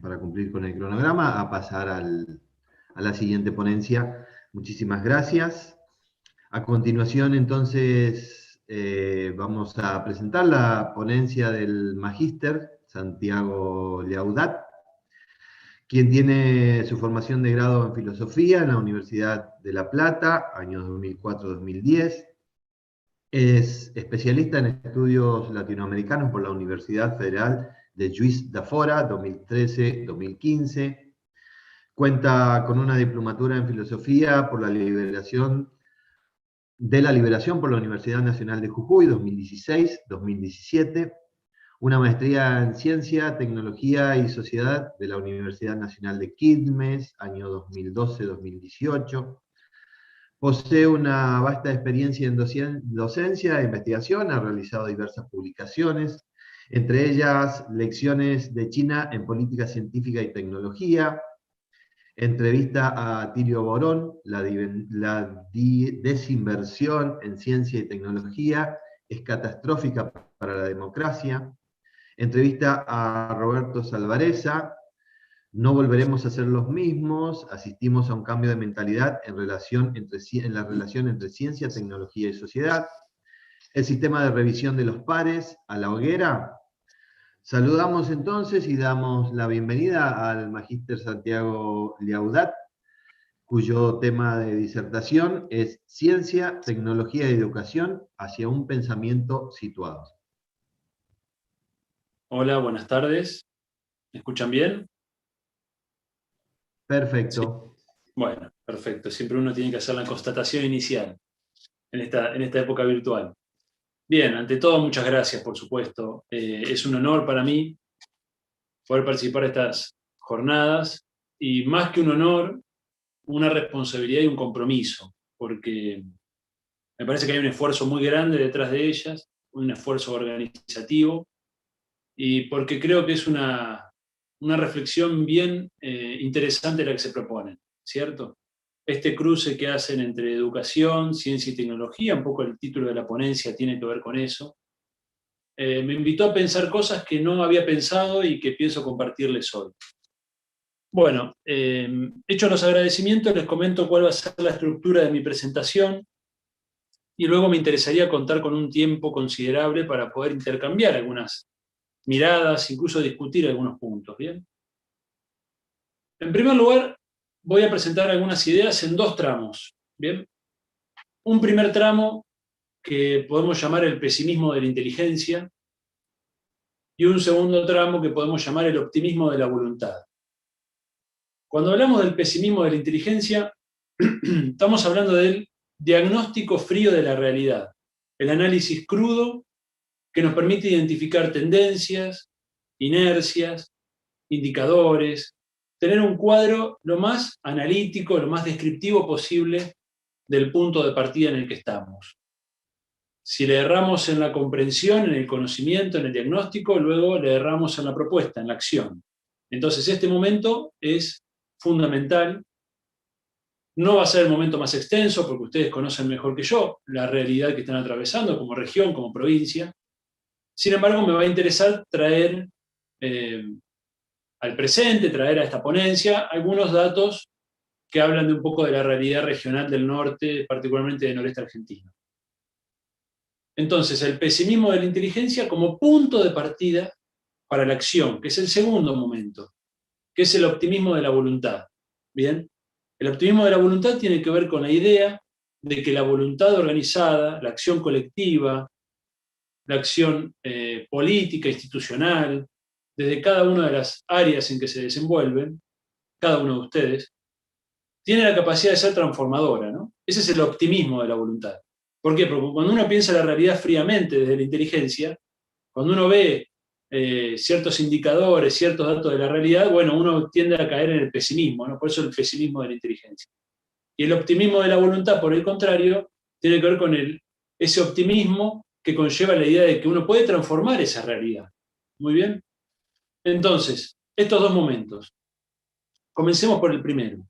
para cumplir con el cronograma, a pasar a la siguiente ponencia. Muchísimas gracias. A continuación, entonces, vamos a presentar la ponencia del magíster Santiago Llaudat, quien tiene su formación de grado en filosofía en la Universidad de La Plata, años 2004-2010. Es especialista en estudios latinoamericanos por la Universidad Federal de Juiz de Fora, 2013-2015. Cuenta con una diplomatura en filosofía por la liberación por la Universidad Nacional de Jujuy, 2016-2017. Una maestría en Ciencia, Tecnología y Sociedad de la Universidad Nacional de Quilmes, año 2012-2018. Posee una vasta experiencia en docencia e investigación, ha realizado diversas publicaciones, entre ellas Lecciones de China en Política Científica y Tecnología, entrevista a Tirio Borón, la desinversión en ciencia y tecnología es catastrófica para la democracia, entrevista a Roberto Salvarezza, no volveremos a ser los mismos, asistimos a un cambio de mentalidad en la relación entre ciencia, tecnología y sociedad, el sistema de revisión de los pares, a la hoguera. Saludamos entonces y damos la bienvenida al magíster Santiago Llaudat, cuyo tema de disertación es Ciencia, Tecnología y Educación hacia un pensamiento situado. Hola, buenas tardes. ¿Me escuchan bien? Perfecto. Sí. Bueno, perfecto. Siempre uno tiene que hacer la constatación inicial en esta época virtual. Bien, ante todo, muchas gracias, por supuesto. Es un honor para mí poder participar de estas jornadas y más que un honor, una responsabilidad y un compromiso, porque me parece que hay un esfuerzo muy grande detrás de ellas, un esfuerzo organizativo, y porque creo que es una reflexión bien interesante la que se propone, ¿cierto? Este cruce que hacen entre educación, ciencia y tecnología, un poco el título de la ponencia tiene que ver con eso, me invitó a pensar cosas que no había pensado y que pienso compartirles hoy. Bueno, hechos los agradecimientos, les comento cuál va a ser la estructura de mi presentación y luego me interesaría contar con un tiempo considerable para poder intercambiar algunas miradas, incluso discutir algunos puntos, ¿bien? En primer lugar, voy a presentar algunas ideas en dos tramos, ¿bien? Un primer tramo que podemos llamar el pesimismo de la inteligencia y un segundo tramo que podemos llamar el optimismo de la voluntad. Cuando hablamos del pesimismo de la inteligencia, estamos hablando del diagnóstico frío de la realidad, el análisis crudo que nos permite identificar tendencias, inercias, indicadores, tener un cuadro lo más analítico, lo más descriptivo posible del punto de partida en el que estamos. Si le erramos en la comprensión, en el conocimiento, en el diagnóstico, luego le erramos en la propuesta, en la acción. Entonces, este momento es fundamental. No va a ser el momento más extenso, porque ustedes conocen mejor que yo la realidad que están atravesando como región, como provincia. Sin embargo, me va a interesar traer al presente, traer a esta ponencia algunos datos que hablan de un poco de la realidad regional del norte, particularmente del noreste argentino. Entonces, el pesimismo de la inteligencia como punto de partida para la acción, que es el segundo momento, que es el optimismo de la voluntad. ¿Bien? El optimismo de la voluntad tiene que ver con la idea de que la voluntad organizada, la acción colectiva, la acción política, institucional, desde cada una de las áreas en que se desenvuelven, cada uno de ustedes, tiene la capacidad de ser transformadora, ¿no? Ese es el optimismo de la voluntad. ¿Por qué? Porque cuando uno piensa la realidad fríamente desde la inteligencia, cuando uno ve ciertos indicadores, ciertos datos de la realidad, bueno, uno tiende a caer en el pesimismo, ¿no? Por eso el pesimismo de la inteligencia. Y el optimismo de la voluntad, por el contrario, tiene que ver con ese optimismo que conlleva la idea de que uno puede transformar esa realidad. Muy bien. Entonces, estos dos momentos. Comencemos por el primero.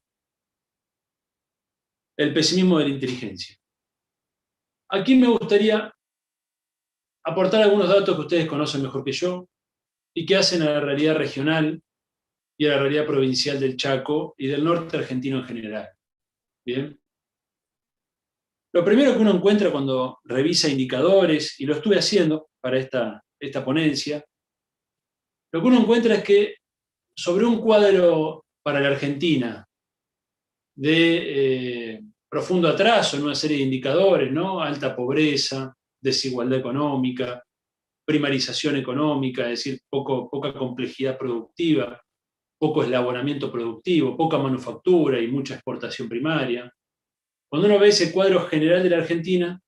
El pesimismo de la inteligencia. Aquí me gustaría aportar algunos datos que ustedes conocen mejor que yo y que hacen a la realidad regional y a la realidad provincial del Chaco y del norte argentino en general. Bien. Lo primero que uno encuentra cuando revisa indicadores, y lo estuve haciendo para esta ponencia, lo que uno encuentra es que sobre un cuadro para la Argentina de profundo atraso en una serie de indicadores, ¿no? Alta pobreza, desigualdad económica, primarización económica, es decir, poca complejidad productiva, poco eslabonamiento productivo, poca manufactura y mucha exportación primaria. Cuando uno ve ese cuadro general de la Argentina,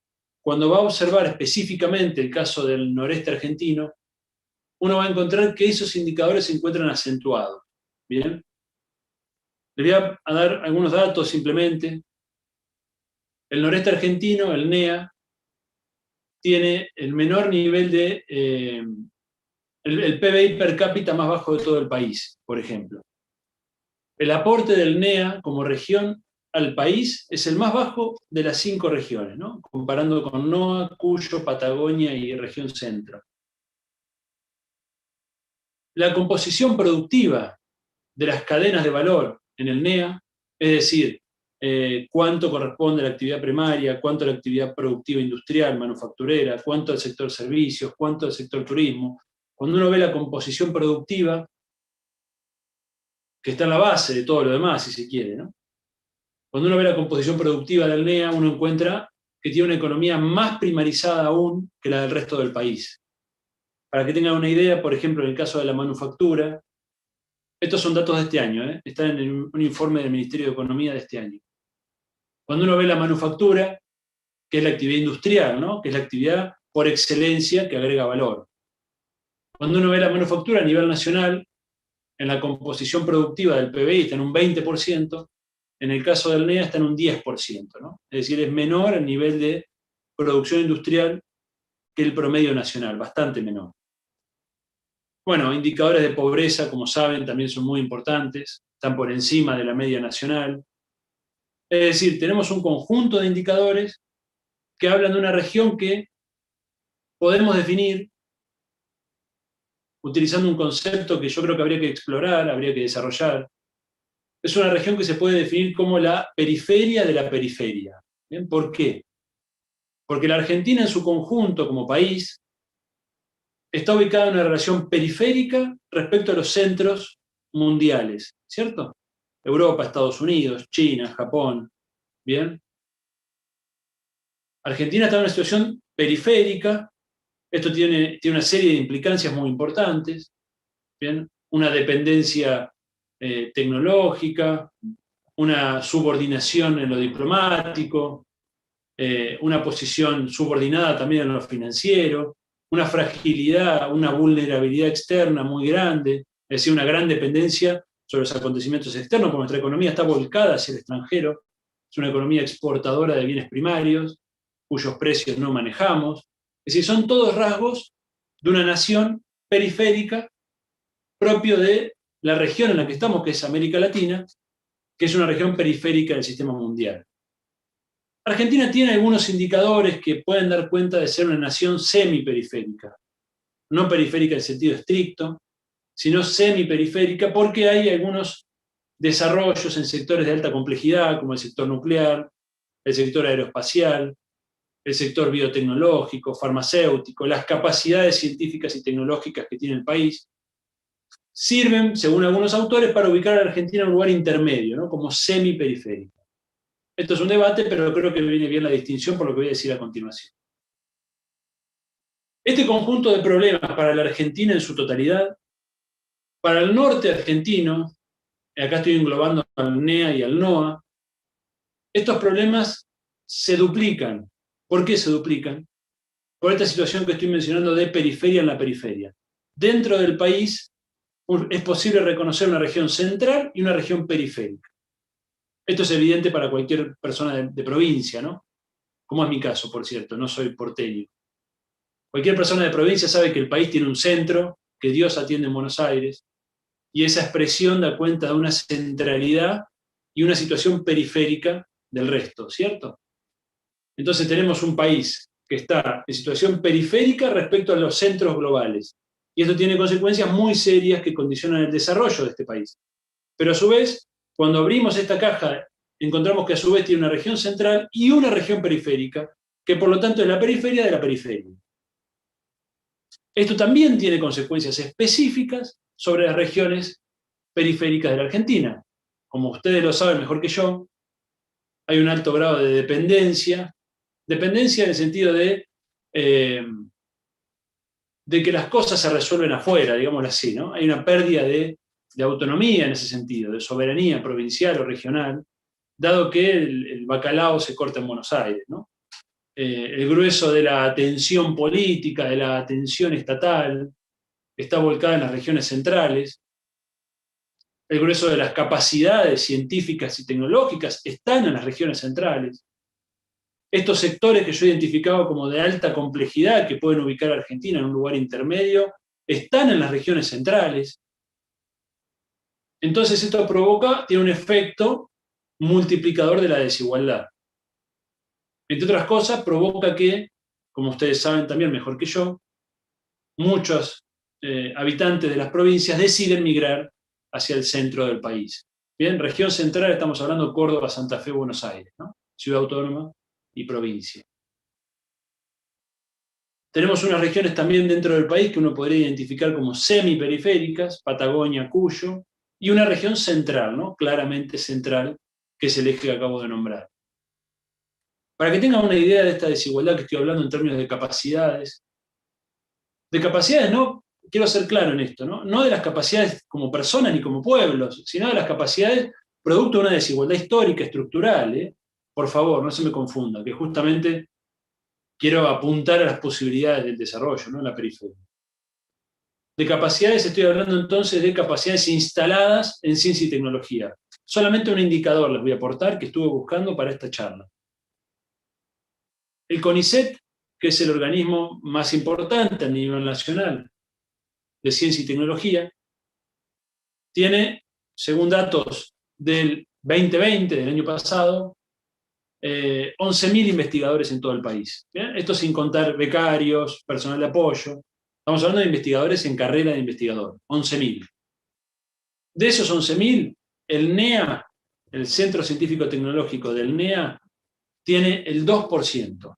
cuando va a observar específicamente el caso del noreste argentino, uno va a encontrar que esos indicadores se encuentran acentuados. ¿Bien? Les voy a dar algunos datos simplemente. El noreste argentino, el NEA, tiene el menor nivel de... el PBI per cápita más bajo de todo el país, por ejemplo. El aporte del NEA como región al país es el más bajo de las 5 regiones, ¿no? Comparando con NOA, Cuyo, Patagonia y región centro. La composición productiva de las cadenas de valor en el NEA, es decir, cuánto corresponde a la actividad primaria, cuánto a la actividad productiva industrial, manufacturera, cuánto al sector servicios, cuánto al sector turismo. Cuando uno ve la composición productiva, que está en la base de todo lo demás, si se quiere, ¿no? Cuando uno ve la composición productiva del NEA, uno encuentra que tiene una economía más primarizada aún que la del resto del país. Para que tengan una idea, por ejemplo, en el caso de la manufactura, estos son datos de este año, están en un informe del Ministerio de Economía de este año. Cuando uno ve la manufactura, que es la actividad industrial, ¿no? Que es la actividad por excelencia que agrega valor. Cuando uno ve la manufactura a nivel nacional, en la composición productiva del PBI está en un 20%, en el caso del NEA está en un 10%, ¿no? Es decir, es menor el nivel de producción industrial que el promedio nacional, bastante menor. Bueno, indicadores de pobreza, como saben, también son muy importantes, están por encima de la media nacional. Es decir, tenemos un conjunto de indicadores que hablan de una región que podemos definir utilizando un concepto que yo creo que habría que explorar, habría que desarrollar. Es una región que se puede definir como la periferia de la periferia. ¿Bien? ¿Por qué? Porque la Argentina en su conjunto como país está ubicada en una relación periférica respecto a los centros mundiales, ¿cierto? Europa, Estados Unidos, China, Japón, ¿bien? Argentina está en una situación periférica, esto tiene una serie de implicancias muy importantes, ¿bien? Una dependencia tecnológica, una subordinación en lo diplomático, una posición subordinada también en lo financiero, una fragilidad, una vulnerabilidad externa muy grande, es decir, una gran dependencia sobre los acontecimientos externos, porque nuestra economía está volcada hacia el extranjero, es una economía exportadora de bienes primarios, cuyos precios no manejamos. Es decir, son todos rasgos de una nación periférica propio de la región en la que estamos, que es América Latina, que es una región periférica del sistema mundial. Argentina tiene algunos indicadores que pueden dar cuenta de ser una nación semiperiférica, no periférica en sentido estricto, sino semiperiférica, porque hay algunos desarrollos en sectores de alta complejidad, como el sector nuclear, el sector aeroespacial, el sector biotecnológico, farmacéutico, las capacidades científicas y tecnológicas que tiene el país, sirven, según algunos autores, para ubicar a la Argentina en un lugar intermedio, ¿no? Como semiperiférica. Esto es un debate, pero creo que viene bien la distinción por lo que voy a decir a continuación. Este conjunto de problemas para la Argentina en su totalidad, para el norte argentino, acá estoy englobando al NEA y al NOA, estos problemas se duplican. ¿Por qué se duplican? Por esta situación que estoy mencionando de periferia en la periferia. Dentro del país es posible reconocer una región central y una región periférica. Esto es evidente para cualquier persona de provincia, ¿no? Como es mi caso, por cierto, no soy porteño. Cualquier persona de provincia sabe que el país tiene un centro, que Dios atiende en Buenos Aires, y esa expresión da cuenta de una centralidad y una situación periférica del resto, ¿cierto? Entonces tenemos un país que está en situación periférica respecto a los centros globales, Y esto tiene consecuencias muy serias que condicionan el desarrollo de este país. Pero a su vez, cuando abrimos esta caja, encontramos que a su vez tiene una región central y una región periférica, que por lo tanto es la periferia de la periferia. Esto también tiene consecuencias específicas sobre las regiones periféricas de la Argentina. Como ustedes lo saben mejor que yo, hay un alto grado de dependencia en el sentido de que las cosas se resuelven afuera, digámoslo así, ¿no? Hay una pérdida de autonomía en ese sentido, de soberanía provincial o regional, dado que el bacalao se corta en Buenos Aires, ¿no? El grueso de la atención política, de la atención estatal, está volcada en las regiones centrales. El grueso de las capacidades científicas y tecnológicas están en las regiones centrales. Estos sectores que yo he identificado como de alta complejidad, que pueden ubicar a Argentina en un lugar intermedio, están en las regiones centrales. Entonces esto tiene un efecto multiplicador de la desigualdad. Entre otras cosas, provoca que, como ustedes saben también mejor que yo, muchos habitantes de las provincias deciden migrar hacia el centro del país. Bien, región central, estamos hablando Córdoba, Santa Fe, Buenos Aires, ¿no? Ciudad autónoma y provincia. Tenemos unas regiones también dentro del país que uno podría identificar como semiperiféricas, Patagonia, Cuyo, y una región central, ¿no? Claramente central, que es el eje que acabo de nombrar. Para que tengan una idea de esta desigualdad que estoy hablando en términos de capacidades no, quiero ser claro en esto, no de las capacidades como personas ni como pueblos, sino de las capacidades producto de una desigualdad histórica, estructural, por favor, no se me confunda, que justamente quiero apuntar a las posibilidades del desarrollo, no en la periferia. De capacidades estoy hablando entonces de capacidades instaladas en ciencia y tecnología. Solamente un indicador les voy a aportar que estuve buscando para esta charla. El CONICET, que es el organismo más importante a nivel nacional de ciencia y tecnología, tiene, según datos del 2020, del año pasado, 11.000 investigadores en todo el país. ¿Bien? Esto sin contar becarios, personal de apoyo. Estamos hablando de investigadores en carrera de investigador, 11.000. De esos 11.000, el NEA, el Centro Científico Tecnológico del NEA, tiene el 2%.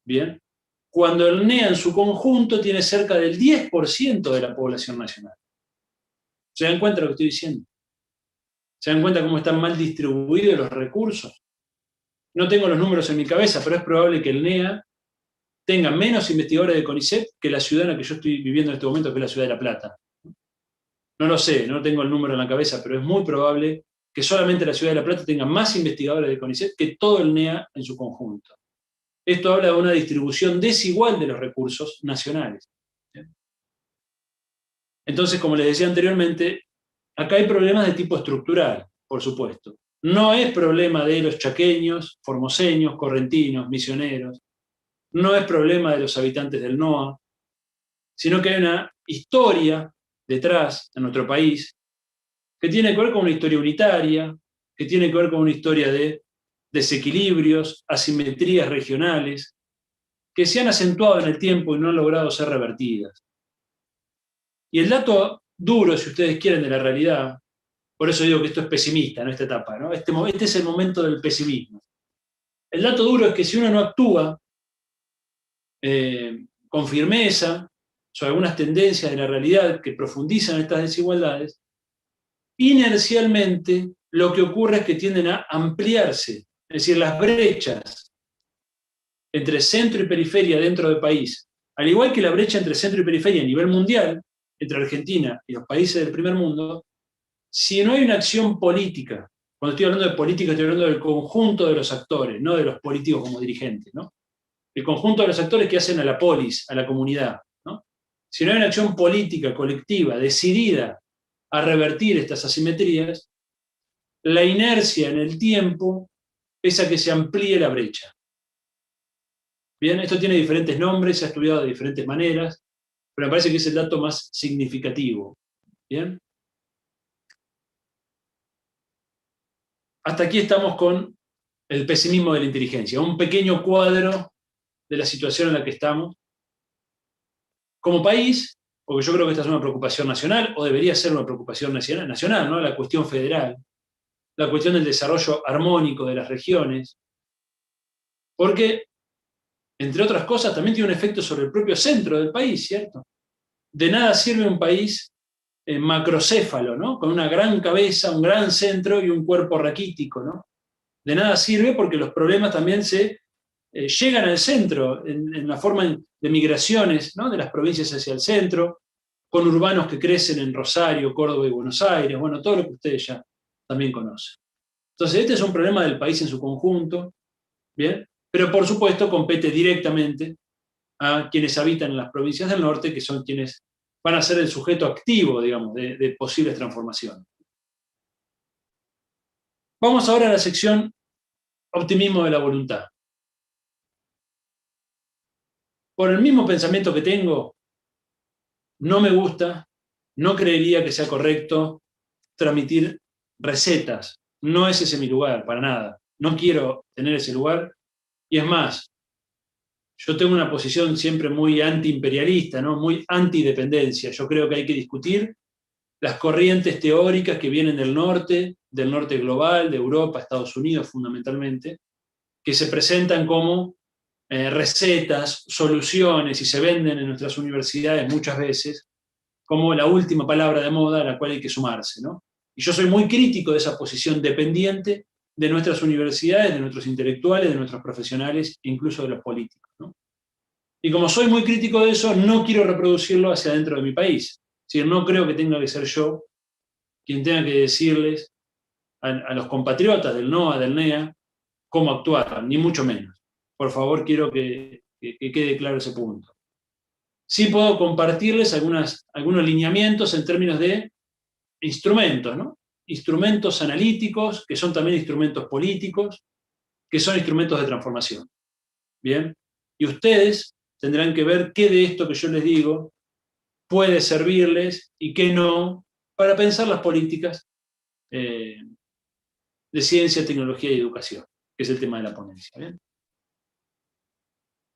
Bien. Cuando el NEA en su conjunto tiene cerca del 10% de la población nacional. ¿Se dan cuenta de lo que estoy diciendo? ¿Se dan cuenta cómo están mal distribuidos los recursos? No tengo los números en mi cabeza, pero es probable que el NEA tenga menos investigadores de CONICET que la ciudad en la que yo estoy viviendo en este momento, que es la ciudad de La Plata. No lo sé, no tengo el número en la cabeza, pero es muy probable que solamente la ciudad de La Plata tenga más investigadores de CONICET que todo el NEA en su conjunto. Esto habla de una distribución desigual de los recursos nacionales. Entonces, como les decía anteriormente, acá hay problemas de tipo estructural, por supuesto. No es problema de los chaqueños, formoseños, correntinos, misioneros. No es problema de los habitantes del NOA, sino que hay una historia detrás en nuestro país que tiene que ver con una historia unitaria, que tiene que ver con una historia de desequilibrios, asimetrías regionales, que se han acentuado en el tiempo y no han logrado ser revertidas. Y el dato duro, si ustedes quieren, de la realidad, por eso digo que esto es pesimista, ¿no? Esta etapa, ¿no? Este es el momento del pesimismo. El dato duro es que si uno no actúa con firmeza sobre algunas tendencias de la realidad que profundizan estas desigualdades, inercialmente lo que ocurre es que tienden a ampliarse, es decir, las brechas entre centro y periferia dentro del país, al igual que la brecha entre centro y periferia a nivel mundial, entre Argentina y los países del primer mundo, si no hay una acción política, cuando estoy hablando de política estoy hablando del conjunto de los actores, no de los políticos como dirigentes, ¿no? El conjunto de los actores que hacen a la polis, a la comunidad, ¿no? Si no hay una acción política, colectiva, decidida a revertir estas asimetrías, la inercia en el tiempo es a que se amplíe la brecha. Bien, esto tiene diferentes nombres, se ha estudiado de diferentes maneras, pero me parece que es el dato más significativo. Bien. Hasta aquí estamos con el pesimismo de la inteligencia, un pequeño cuadro de la situación en la que estamos. Como país, porque yo creo que esta es una preocupación nacional, o debería ser una preocupación nacional, ¿no? La cuestión federal, la cuestión del desarrollo armónico de las regiones, porque, entre otras cosas, también tiene un efecto sobre el propio centro del país, ¿cierto? De nada sirve un país macrocéfalo, ¿no? Con una gran cabeza, un gran centro y un cuerpo raquítico, ¿no? De nada sirve porque los problemas también se llegan al centro, en la forma de migraciones, ¿no? De las provincias hacia el centro, con urbanos que crecen en Rosario, Córdoba y Buenos Aires, bueno, todo lo que ustedes ya también conocen. Entonces, este es un problema del país en su conjunto, ¿bien? Pero por supuesto compete directamente a quienes habitan en las provincias del norte, que son quienes van a ser el sujeto activo, digamos, de posibles transformaciones. Vamos ahora a la sección optimismo de la voluntad. Por el mismo pensamiento que tengo, no me gusta, no creería que sea correcto transmitir recetas. No es ese mi lugar, para nada. No quiero tener ese lugar. Y es más, yo tengo una posición siempre muy antiimperialista, ¿no? Muy antidependencia. Yo creo que hay que discutir las corrientes teóricas que vienen del norte global, de Europa, Estados Unidos fundamentalmente, que se presentan como recetas, soluciones y se venden en nuestras universidades muchas veces como la última palabra de moda a la cual hay que sumarse, ¿no? Y yo soy muy crítico de esa posición dependiente de nuestras universidades, de nuestros intelectuales, de nuestros profesionales, incluso de los políticos, ¿no? Y como soy muy crítico de eso, no quiero reproducirlo hacia dentro de mi país. Es decir, no creo que tenga que ser yo quien tenga que decirles a los compatriotas del NOA, del NEA, cómo actuar, ni mucho menos. Por favor, quiero que quede claro ese punto. Sí puedo compartirles algunos lineamientos en términos de instrumentos, ¿no? Instrumentos analíticos, que son también instrumentos políticos, que son instrumentos de transformación. ¿Bien? Y ustedes tendrán que ver qué de esto que yo les digo puede servirles y qué no para pensar las políticas de ciencia, tecnología y educación, que es el tema de la ponencia. ¿Bien?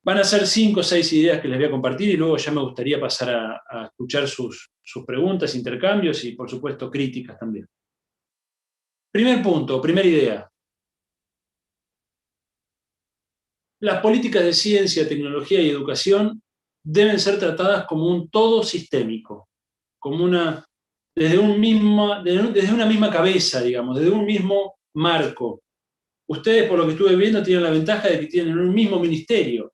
Van a ser 5 o 6 ideas que les voy a compartir y luego ya me gustaría pasar a escuchar sus preguntas, intercambios y, por supuesto, críticas también. Primer punto, primera idea. Las políticas de ciencia, tecnología y educación deben ser tratadas como un todo sistémico, como desde una misma cabeza, digamos, desde un mismo marco. Ustedes, por lo que estuve viendo, tienen la ventaja de que tienen un mismo ministerio,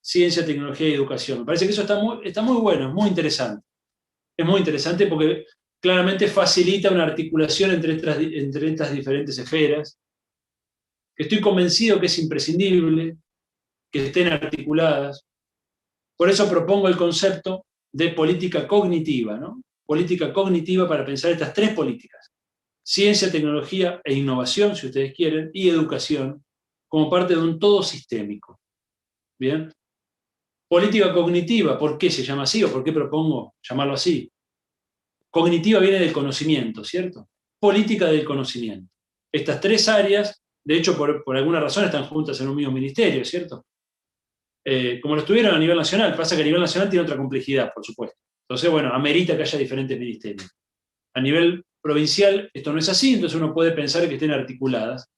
ciencia, tecnología y educación. Me parece que eso está muy bueno, es muy interesante. Es muy interesante porque claramente facilita una articulación entre estas diferentes esferas, que estoy convencido que es imprescindible que estén articuladas. Por eso propongo el concepto de política cognitiva, ¿no? Política cognitiva para pensar estas 3 políticas: ciencia, tecnología e innovación, si ustedes quieren, y educación, como parte de un todo sistémico. ¿Bien? Política cognitiva, ¿por qué se llama así o por qué propongo llamarlo así? Cognitiva viene del conocimiento, ¿cierto? Política del conocimiento. Estas 3 áreas, de hecho, por alguna razón están juntas en un mismo ministerio, ¿cierto? Como lo estuvieron a nivel nacional, pasa que a nivel nacional tiene otra complejidad, por supuesto. Entonces, bueno, amerita que haya diferentes ministerios. A nivel provincial esto no es así, entonces uno puede pensar que estén articuladas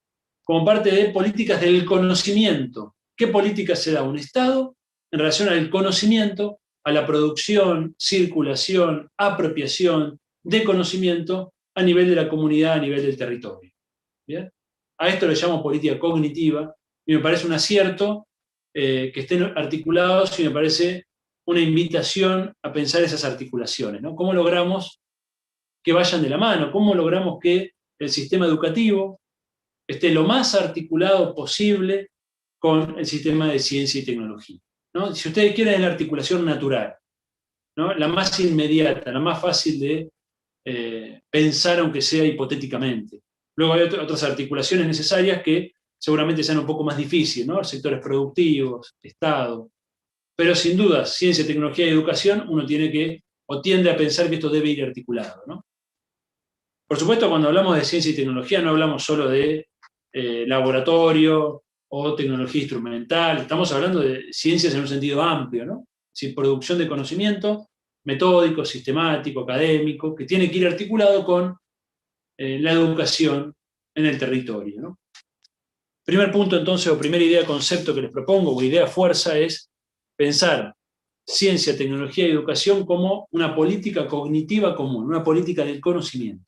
como parte de políticas del conocimiento. ¿Qué política se da a un Estado en relación al conocimiento, a la producción, circulación, apropiación de conocimiento a nivel de la comunidad, a nivel del territorio? ¿Bien? A esto le llamo política cognitiva y me parece un acierto que estén articulados y me parece una invitación a pensar esas articulaciones, ¿no? ¿Cómo logramos que vayan de la mano? ¿Cómo logramos que el sistema educativo esté lo más articulado posible con el sistema de ciencia y tecnología? ¿No? Si ustedes quieren, es la articulación natural, ¿no? La más inmediata, la más fácil de pensar, aunque sea hipotéticamente. Luego hay otras articulaciones necesarias que seguramente sean un poco más difíciles, ¿no? Sectores productivos, Estado. Pero sin duda, ciencia, tecnología y educación, uno tiene que, o tiende a pensar que esto debe ir articulado, ¿no? Por supuesto, cuando hablamos de ciencia y tecnología no hablamos solo de laboratorio o tecnología instrumental, estamos hablando de ciencias en un sentido amplio, ¿no? Es decir, producción de conocimiento metódico, sistemático, académico, que tiene que ir articulado con la educación en el territorio, ¿no? Primer punto, entonces, o primera idea, concepto que les propongo, o idea fuerza, es pensar ciencia, tecnología y educación como una política cognitiva común, una política del conocimiento.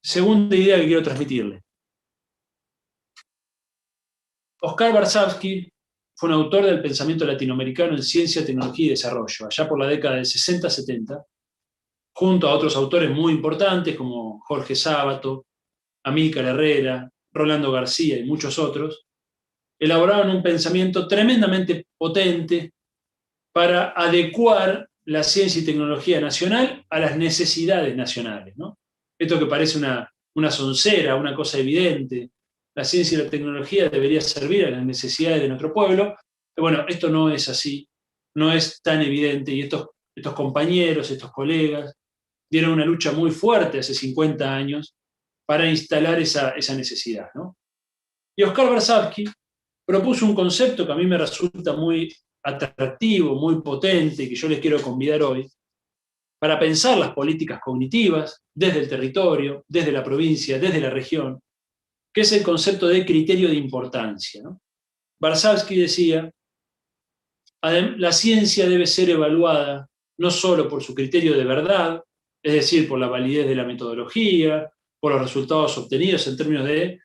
Segunda idea que quiero transmitirle. Oscar Varsavsky fue un autor del pensamiento latinoamericano en ciencia, tecnología y desarrollo, allá por la década del 60-70, junto a otros autores muy importantes como Jorge Sábato, Amílcar Herrera, Rolando García y muchos otros, elaboraron un pensamiento tremendamente potente para adecuar la ciencia y tecnología nacional a las necesidades nacionales, ¿no? Esto que parece una soncera, una cosa evidente, la ciencia y la tecnología debería servir a las necesidades de nuestro pueblo, pero bueno, esto no es así, no es tan evidente, y estos compañeros, estos colegas, dieron una lucha muy fuerte hace 50 años para instalar esa necesidad, ¿no? Y Oscar Varsavsky propuso un concepto que a mí me resulta muy atractivo, muy potente, y que yo les quiero convidar hoy, para pensar las políticas cognitivas desde el territorio, desde la provincia, desde la región, que es el concepto de criterio de importancia, ¿no? Varsavsky decía, la ciencia debe ser evaluada no solo por su criterio de verdad, es decir, por la validez de la metodología, por los resultados obtenidos en términos de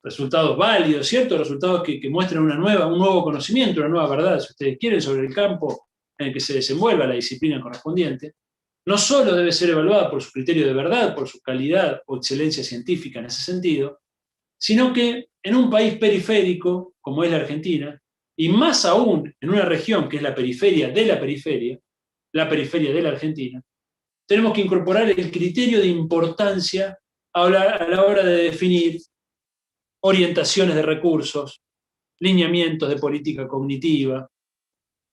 resultados válidos, ¿cierto? Resultados que muestran un nuevo conocimiento, una nueva verdad, si ustedes quieren, sobre el campo en el que se desenvuelva la disciplina correspondiente. No solo debe ser evaluada por su criterio de verdad, por su calidad o excelencia científica en ese sentido, sino que en un país periférico, como es la Argentina, y más aún en una región que es la periferia de la periferia de la Argentina, tenemos que incorporar el criterio de importancia a la hora de definir orientaciones de recursos, lineamientos de política cognitiva.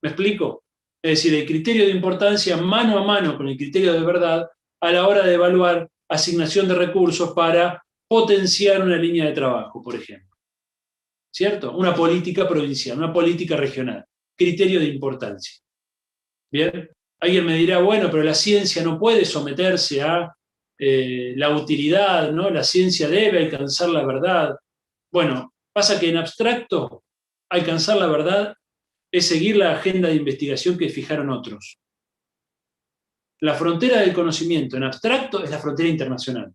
¿Me explico? Es decir, el criterio de importancia mano a mano con el criterio de verdad a la hora de evaluar asignación de recursos para potenciar una línea de trabajo, por ejemplo. ¿Cierto? Una política provincial, una política regional. Criterio de importancia. ¿Bien? Alguien me dirá, bueno, pero la ciencia no puede someterse a la utilidad, ¿no? La ciencia debe alcanzar la verdad. Bueno, pasa que en abstracto, alcanzar la verdad es seguir la agenda de investigación que fijaron otros. La frontera del conocimiento en abstracto es la frontera internacional.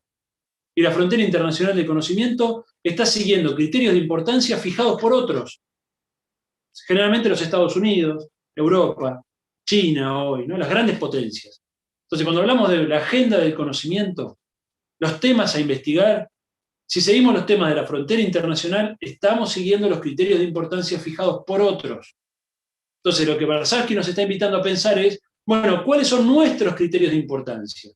Y la frontera internacional del conocimiento está siguiendo criterios de importancia fijados por otros. Generalmente los Estados Unidos, Europa, China hoy, ¿no? Las grandes potencias. Entonces, cuando hablamos de la agenda del conocimiento, los temas a investigar, si seguimos los temas de la frontera internacional, estamos siguiendo los criterios de importancia fijados por otros. Entonces, lo que Varsavsky nos está invitando a pensar es, bueno, ¿cuáles son nuestros criterios de importancia?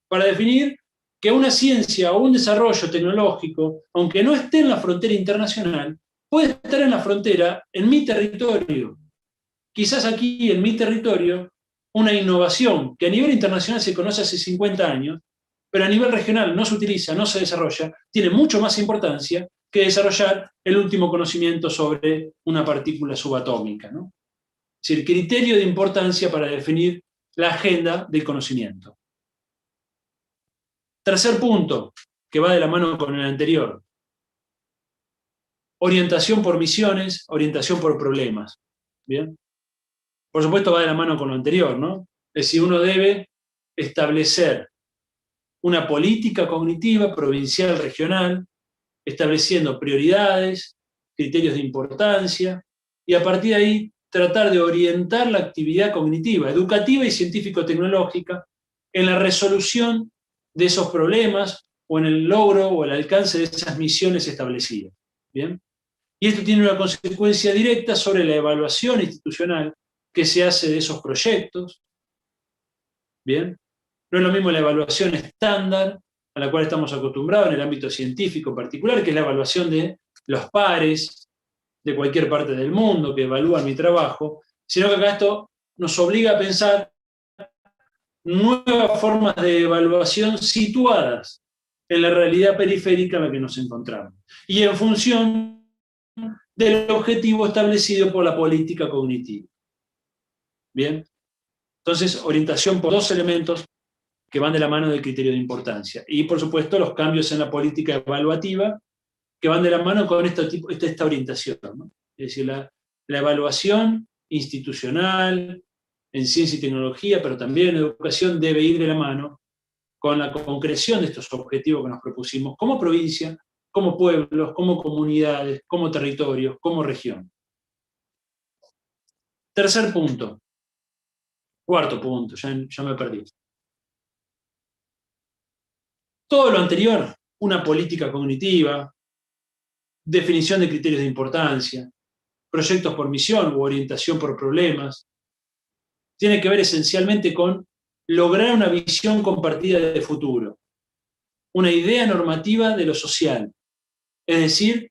Para definir que una ciencia o un desarrollo tecnológico, aunque no esté en la frontera internacional, puede estar en la frontera, en mi territorio. Quizás aquí, en mi territorio, una innovación que a nivel internacional se conoce hace 50 años, pero a nivel regional no se utiliza, no se desarrolla, tiene mucho más importancia que desarrollar el último conocimiento sobre una partícula subatómica, ¿no? Es decir, criterio de importancia para definir la agenda del conocimiento. Tercer punto, que va de la mano con el anterior. Orientación por misiones, orientación por problemas. ¿Bien? Por supuesto va de la mano con lo anterior, ¿no? Es decir, uno debe establecer una política cognitiva provincial, regional, estableciendo prioridades, criterios de importancia, y a partir de ahí tratar de orientar la actividad cognitiva, educativa y científico-tecnológica en la resolución de esos problemas o en el logro o el alcance de esas misiones establecidas. ¿Bien? Y esto tiene una consecuencia directa sobre la evaluación institucional que se hace de esos proyectos. ¿Bien? No es lo mismo la evaluación estándar, a la cual estamos acostumbrados en el ámbito científico en particular, que es la evaluación de los pares de cualquier parte del mundo que evalúan mi trabajo, sino que acá esto nos obliga a pensar nuevas formas de evaluación situadas en la realidad periférica en la que nos encontramos, y en función del objetivo establecido por la política cognitiva. Bien. Entonces, orientación por dos elementos que van de la mano del criterio de importancia. Y, por supuesto, los cambios en la política evaluativa que van de la mano con esta orientación, ¿no? Es decir, la evaluación institucional en ciencia y tecnología, pero también en educación, debe ir de la mano con la concreción de estos objetivos que nos propusimos como provincia, como pueblos, como comunidades, como territorios, como región. Tercer punto. Cuarto punto, ya me perdí. Todo lo anterior, una política cognitiva, definición de criterios de importancia, proyectos por misión u orientación por problemas, tiene que ver esencialmente con lograr una visión compartida de futuro, una idea normativa de lo social, es decir,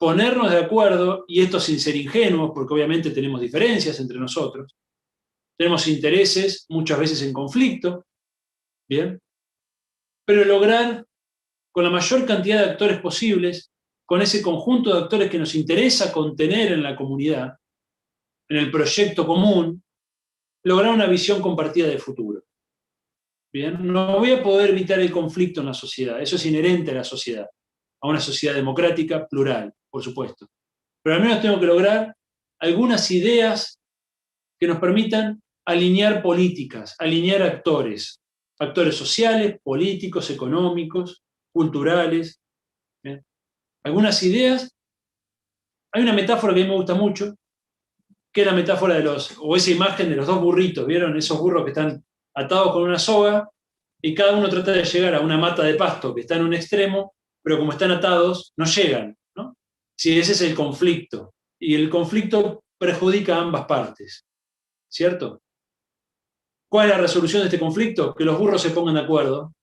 ponernos de acuerdo, y esto sin ser ingenuos, porque obviamente tenemos diferencias entre nosotros, tenemos intereses muchas veces en conflicto, ¿bien? Pero lograr con la mayor cantidad de actores posibles, con ese conjunto de actores que nos interesa contener en la comunidad, en el proyecto común, lograr una visión compartida de futuro. Bien, no voy a poder evitar el conflicto en la sociedad, eso es inherente a la sociedad, a una sociedad democrática, plural, por supuesto. Pero al menos tengo que lograr algunas ideas que nos permitan alinear políticas, alinear actores sociales, políticos, económicos, culturales. ¿Bien? Algunas ideas. Hay una metáfora que a mí me gusta mucho, que es la metáfora o esa imagen de los dos burritos, ¿vieron? Esos burros que están atados con una soga y cada uno trata de llegar a una mata de pasto que está en un extremo, pero como están atados, no llegan, ¿no? Sí, ese es el conflicto. Y el conflicto perjudica a ambas partes, ¿cierto? ¿Cuál es la resolución de este conflicto? Que los burros se pongan de acuerdo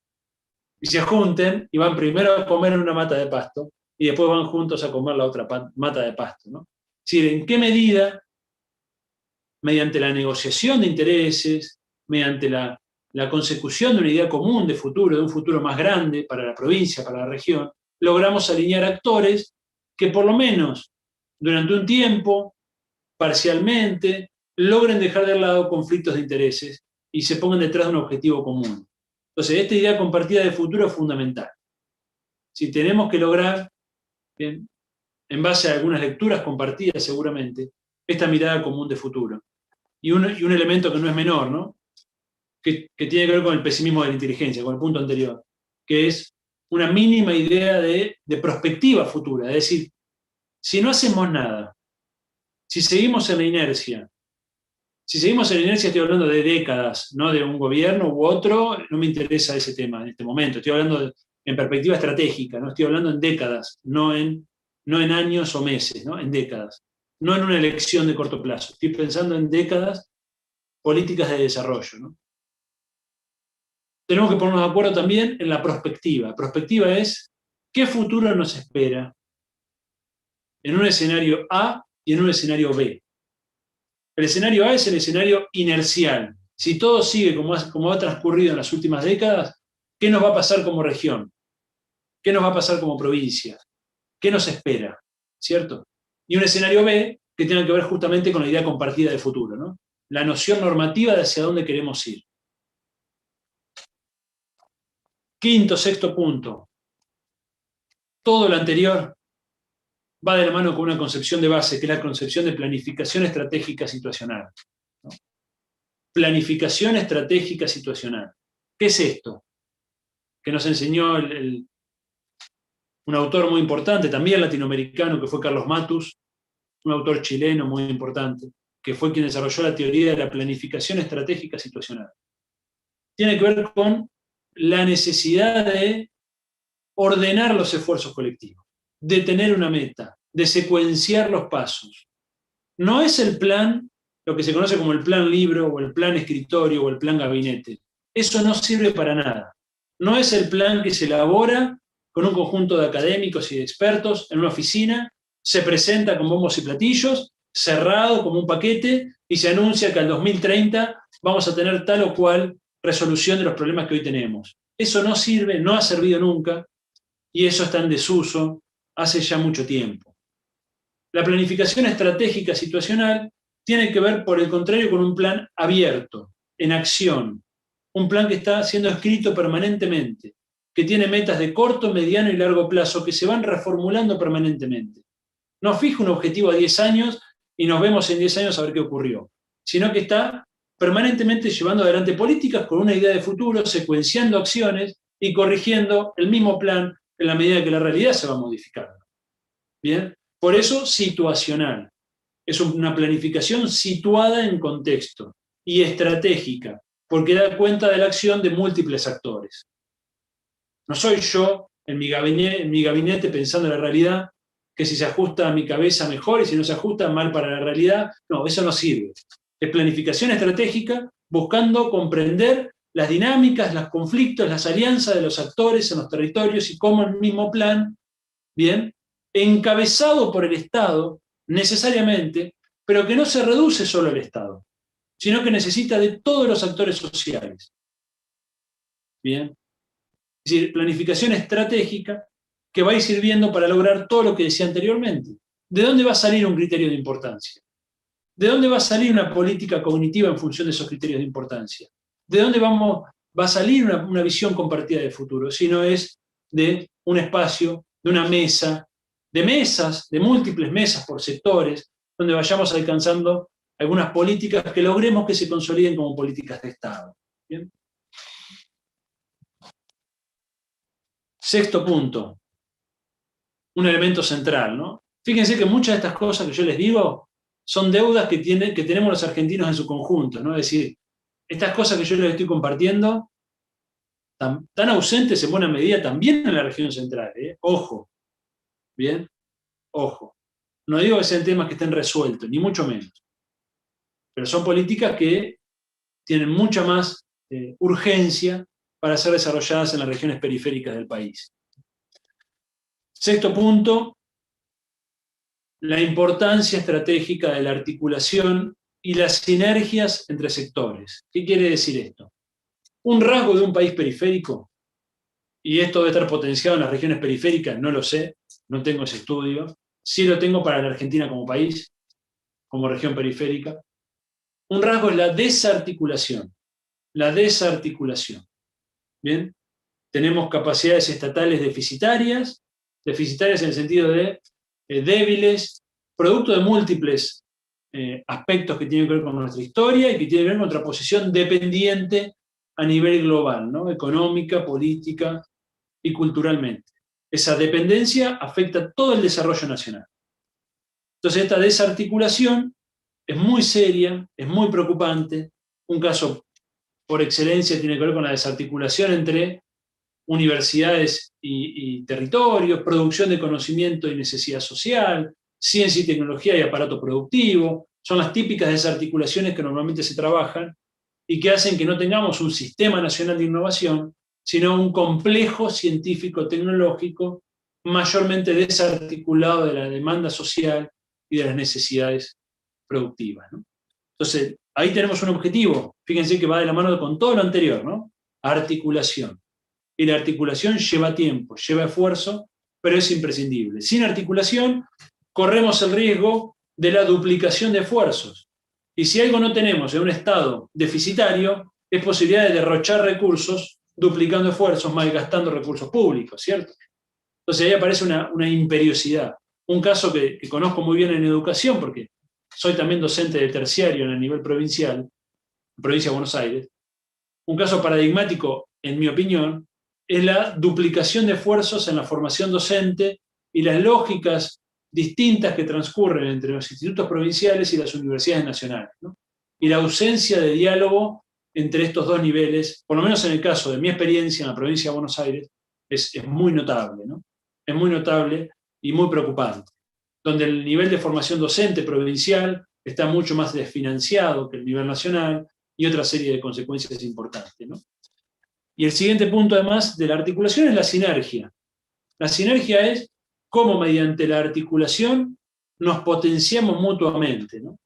y se junten y van primero a comer en una mata de pasto y después van juntos a comer la otra mata de pasto, ¿no? Es decir, ¿en qué medida, mediante la negociación de intereses, mediante la consecución de una idea común de futuro, de un futuro más grande para la provincia, para la región, logramos alinear actores que por lo menos durante un tiempo, parcialmente, logren dejar de lado conflictos de intereses y se pongan detrás de un objetivo común? Entonces, esta idea compartida de futuro es fundamental. Si tenemos que lograr, bien, en base a algunas lecturas compartidas seguramente, esta mirada común de futuro. Y un elemento que no es menor, ¿no? Que tiene que ver con el pesimismo de la inteligencia, con el punto anterior, que es una mínima idea de perspectiva futura. Es decir, si no hacemos nada, si seguimos en la inercia, estoy hablando de décadas, no de un gobierno u otro, no me interesa ese tema en este momento, estoy hablando en perspectiva estratégica, no estoy hablando en décadas, no en años o meses, ¿no? En décadas, no en una elección de corto plazo, estoy pensando en décadas políticas de desarrollo, ¿no? Tenemos que ponernos de acuerdo también en la prospectiva. Prospectiva es qué futuro nos espera en un escenario A y en un escenario B. El escenario A es el escenario inercial. Si todo sigue como ha transcurrido en las últimas décadas, ¿qué nos va a pasar como región? ¿Qué nos va a pasar como provincia? ¿Qué nos espera? ¿Cierto? Y un escenario B que tiene que ver justamente con la idea compartida de futuro, ¿no? La noción normativa de hacia dónde queremos ir. Quinto, sexto punto. Todo lo anterior va de la mano con una concepción de base, que es la concepción de planificación estratégica situacional, ¿no? Planificación estratégica situacional. ¿Qué es esto? Que nos enseñó un autor muy importante, también latinoamericano, que fue Carlos Matus, un autor chileno muy importante, que fue quien desarrolló la teoría de la planificación estratégica situacional. Tiene que ver con la necesidad de ordenar los esfuerzos colectivos, de tener una meta, de secuenciar los pasos. No es el plan, lo que se conoce como el plan libro, o el plan escritorio, o el plan gabinete. Eso no sirve para nada. No es el plan que se elabora con un conjunto de académicos y de expertos en una oficina, se presenta con bombos y platillos, cerrado como un paquete, y se anuncia que al 2030 vamos a tener tal o cual resolución de los problemas que hoy tenemos. Eso no sirve, no ha servido nunca, y eso está en desuso hace ya mucho tiempo. La planificación estratégica situacional tiene que ver, por el contrario, con un plan abierto, en acción, un plan que está siendo escrito permanentemente, que tiene metas de corto, mediano y largo plazo que se van reformulando permanentemente. No fija un objetivo a 10 años y nos vemos en 10 años a ver qué ocurrió, sino que está permanentemente llevando adelante políticas con una idea de futuro, secuenciando acciones y corrigiendo el mismo plan en la medida que la realidad se va modificando. ¿Bien? Por eso, situacional. Es una planificación situada en contexto y estratégica, porque da cuenta de la acción de múltiples actores. No soy yo en mi gabinete pensando en la realidad, que si se ajusta a mi cabeza mejor y si no se ajusta mal para la realidad. No, eso no sirve. Es planificación estratégica buscando comprender las dinámicas, los conflictos, las alianzas de los actores en los territorios y cómo el mismo plan, bien, encabezado por el Estado necesariamente, pero que no se reduce solo al Estado, sino que necesita de todos los actores sociales. Bien. Es decir, planificación estratégica que va a ir sirviendo para lograr todo lo que decía anteriormente. ¿De dónde va a salir un criterio de importancia? ¿De dónde va a salir una política cognitiva en función de esos criterios de importancia? ¿De dónde va a salir una visión compartida de futuro? Si no es de un espacio, de una mesa, de mesas, de múltiples mesas por sectores, donde vayamos alcanzando algunas políticas que logremos que se consoliden como políticas de Estado. ¿Bien? Sexto punto, un elemento central, ¿no? Fíjense que muchas de estas cosas que yo les digo son deudas que tenemos los argentinos en su conjunto, ¿no? Es decir, estas cosas que yo les estoy compartiendo están ausentes en buena medida también en la región central, ¿eh? Ojo, ¿bien? Ojo. No digo que sean temas que estén resueltos, ni mucho menos. Pero son políticas que tienen mucha más urgencia para ser desarrolladas en las regiones periféricas del país. Sexto punto, la importancia estratégica de la articulación y las sinergias entre sectores. ¿Qué quiere decir esto? Un rasgo de un país periférico, y esto debe estar potenciado en las regiones periféricas, no lo sé, no tengo ese estudio, sí lo tengo para la Argentina como país, como región periférica. Un rasgo es la desarticulación. La desarticulación. ¿Bien? Tenemos capacidades estatales deficitarias en el sentido de débiles, producto de múltiples aspectos que tienen que ver con nuestra historia y que tienen que ver con nuestra posición dependiente a nivel global, ¿no? Económica, política y culturalmente. Esa dependencia afecta todo el desarrollo nacional. Entonces, esta desarticulación es muy seria, es muy preocupante. Un caso por excelencia tiene que ver con la desarticulación entre universidades y territorios, producción de conocimiento y necesidad social, ciencia y tecnología y aparato productivo. Son las típicas desarticulaciones que normalmente se trabajan y que hacen que no tengamos un sistema nacional de innovación, sino un complejo científico-tecnológico mayormente desarticulado de la demanda social y de las necesidades productivas, ¿no? Entonces, ahí tenemos un objetivo, fíjense que va de la mano con todo lo anterior, ¿no? Articulación. Y la articulación lleva tiempo, lleva esfuerzo, pero es imprescindible. Sin articulación, corremos el riesgo de la duplicación de esfuerzos. Y si algo no tenemos en un estado deficitario, es posibilidad de derrochar recursos, duplicando esfuerzos, malgastando recursos públicos, ¿cierto? Entonces ahí aparece una imperiosidad. Un caso que conozco muy bien en educación, porque soy también docente de terciario en el nivel provincial, en provincia de Buenos Aires. Un caso paradigmático, en mi opinión, es la duplicación de esfuerzos en la formación docente y las lógicas distintas que transcurren entre los institutos provinciales y las universidades nacionales, ¿no? Y la ausencia de diálogo entre estos dos niveles, por lo menos en el caso de mi experiencia en la provincia de Buenos Aires, es muy notable, ¿no? Es muy notable y muy preocupante, donde el nivel de formación docente provincial está mucho más desfinanciado que el nivel nacional y otra serie de consecuencias importantes, ¿no? Y el siguiente punto, además, de la articulación es la sinergia. La sinergia es cómo mediante la articulación nos potenciamos mutuamente, ¿no?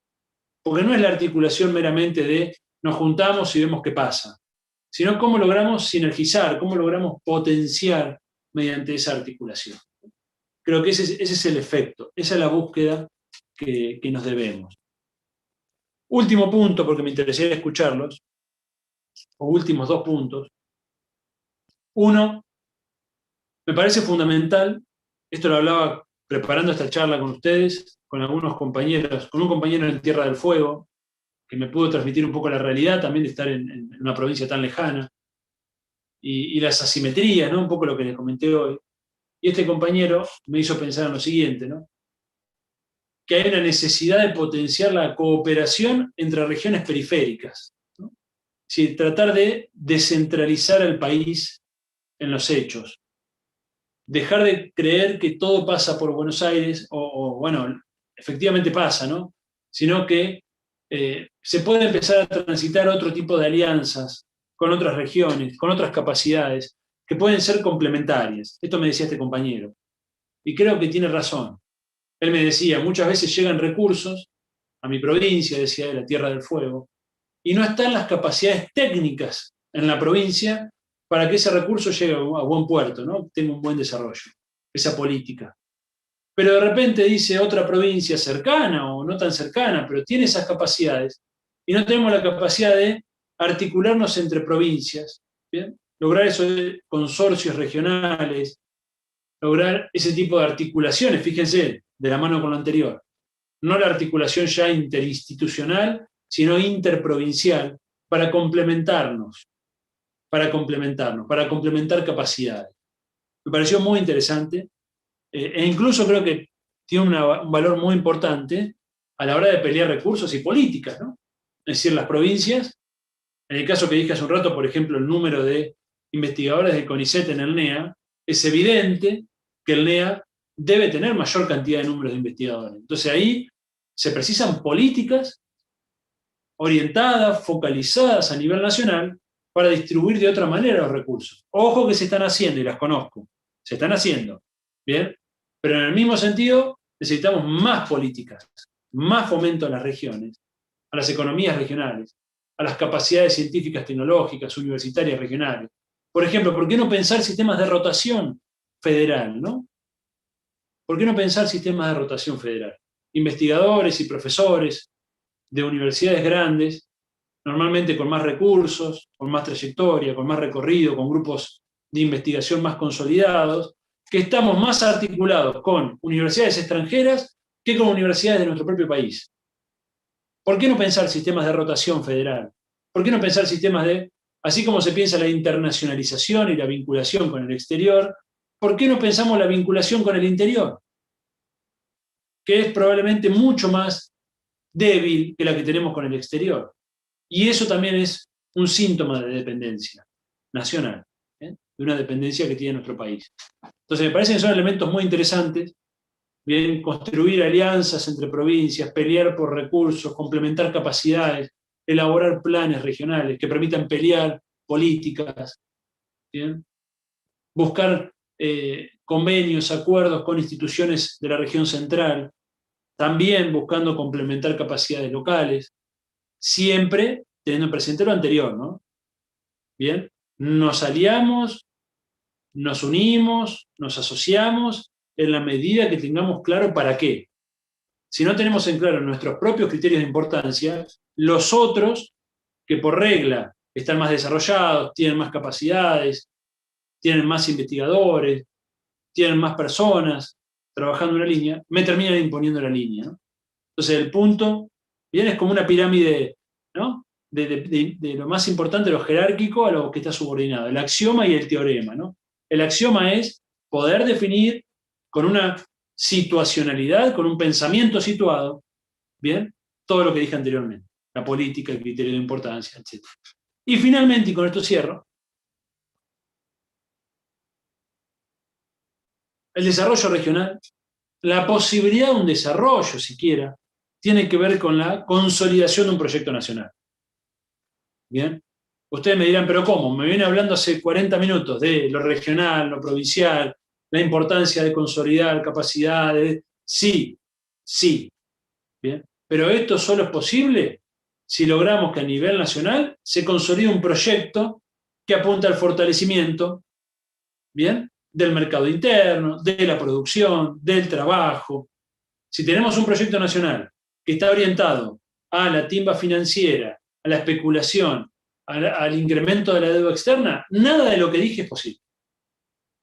Porque no es la articulación meramente de nos juntamos y vemos qué pasa, sino cómo logramos sinergizar, cómo logramos potenciar mediante esa articulación. Creo que ese es el efecto, esa es la búsqueda que nos debemos. Último punto, porque me interesaría escucharlos, o últimos 2 puntos. Uno, me parece fundamental, esto lo hablaba preparando esta charla con ustedes, con algunos compañeros, con un compañero en Tierra del Fuego, que me pudo transmitir un poco la realidad también de estar en una provincia tan lejana, y las asimetrías, ¿no? Un poco lo que les comenté hoy. Y este compañero me hizo pensar en lo siguiente, ¿no? Que hay una necesidad de potenciar la cooperación entre regiones periféricas, ¿no? Sí, tratar de descentralizar al país en los hechos. Dejar de creer que todo pasa por Buenos Aires, bueno, efectivamente pasa, ¿no? Sino que se puede empezar a transitar otro tipo de alianzas con otras regiones, con otras capacidades, que pueden ser complementarias. Esto me decía este compañero. Y creo que tiene razón. Él me decía, muchas veces llegan recursos a mi provincia, decía de la Tierra del Fuego, y no están las capacidades técnicas en la provincia para que ese recurso llegue a buen puerto, ¿no? Tenga un buen desarrollo, esa política. Pero de repente dice otra provincia cercana o no tan cercana, pero tiene esas capacidades, y no tenemos la capacidad de articularnos entre provincias, ¿bien? Lograr esos consorcios regionales, lograr ese tipo de articulaciones, fíjense, de la mano con lo anterior. No la articulación ya interinstitucional, sino interprovincial, para complementarnos, para complementar capacidades. Me pareció muy interesante, e incluso creo que tiene un valor muy importante a la hora de pelear recursos y políticas, ¿no? Es decir, las provincias, en el caso que dije hace un rato, por ejemplo, el número de investigadores del CONICET en el NEA, es evidente que el NEA debe tener mayor cantidad de números de investigadores. Entonces ahí se precisan políticas orientadas, focalizadas a nivel nacional para distribuir de otra manera los recursos. Ojo que se están haciendo, y las conozco, se están haciendo, ¿bien? Pero en el mismo sentido necesitamos más políticas, más fomento a las regiones, a las economías regionales, a las capacidades científicas, tecnológicas, universitarias regionales. Por ejemplo, ¿por qué no pensar sistemas de rotación federal, ¿no? ¿Por qué no pensar sistemas de rotación federal? Investigadores y profesores de universidades grandes, normalmente con más recursos, con más trayectoria, con más recorrido, con grupos de investigación más consolidados, que estamos más articulados con universidades extranjeras que con universidades de nuestro propio país. ¿Por qué no pensar sistemas de rotación federal? ¿Por qué no pensar sistemas de, así como se piensa la internacionalización y la vinculación con el exterior, ¿por qué no pensamos la vinculación con el interior? Que es probablemente mucho más débil que la que tenemos con el exterior. Y eso también es un síntoma de dependencia nacional, de una dependencia que tiene nuestro país. Entonces me parece que son elementos muy interesantes, bien, construir alianzas entre provincias, pelear por recursos, complementar capacidades, elaborar planes regionales que permitan pelear políticas, bien, buscar convenios, acuerdos con instituciones de la región central, también buscando complementar capacidades locales, siempre teniendo presente lo anterior, ¿no? Bien, nos aliamos, nos unimos, nos asociamos en la medida que tengamos claro para qué. Si no tenemos en claro nuestros propios criterios de importancia, los otros, que por regla están más desarrollados, tienen más capacidades, tienen más investigadores, tienen más personas trabajando en una línea, me terminan imponiendo la línea, ¿no? Entonces el punto, bien, es como una pirámide, ¿no? De lo más importante, lo jerárquico, a lo que está subordinado, el axioma y el teorema, ¿no? El axioma es poder definir con una situacionalidad, con un pensamiento situado, ¿bien? Todo lo que dije anteriormente, la política, el criterio de importancia, etc. Y finalmente, y con esto cierro, el desarrollo regional, la posibilidad de un desarrollo siquiera, tiene que ver con la consolidación de un proyecto nacional. Bien, ustedes me dirán, pero ¿cómo? Me viene hablando hace 40 minutos de lo regional, lo provincial, la importancia de consolidar capacidades. Sí, sí, bien. Pero esto solo es posible si logramos que a nivel nacional se consolide un proyecto que apunta al fortalecimiento, bien, del mercado interno, de la producción, del trabajo. Si tenemos un proyecto nacional que está orientado a la timba financiera, a la especulación, al incremento de la deuda externa, nada de lo que dije es posible.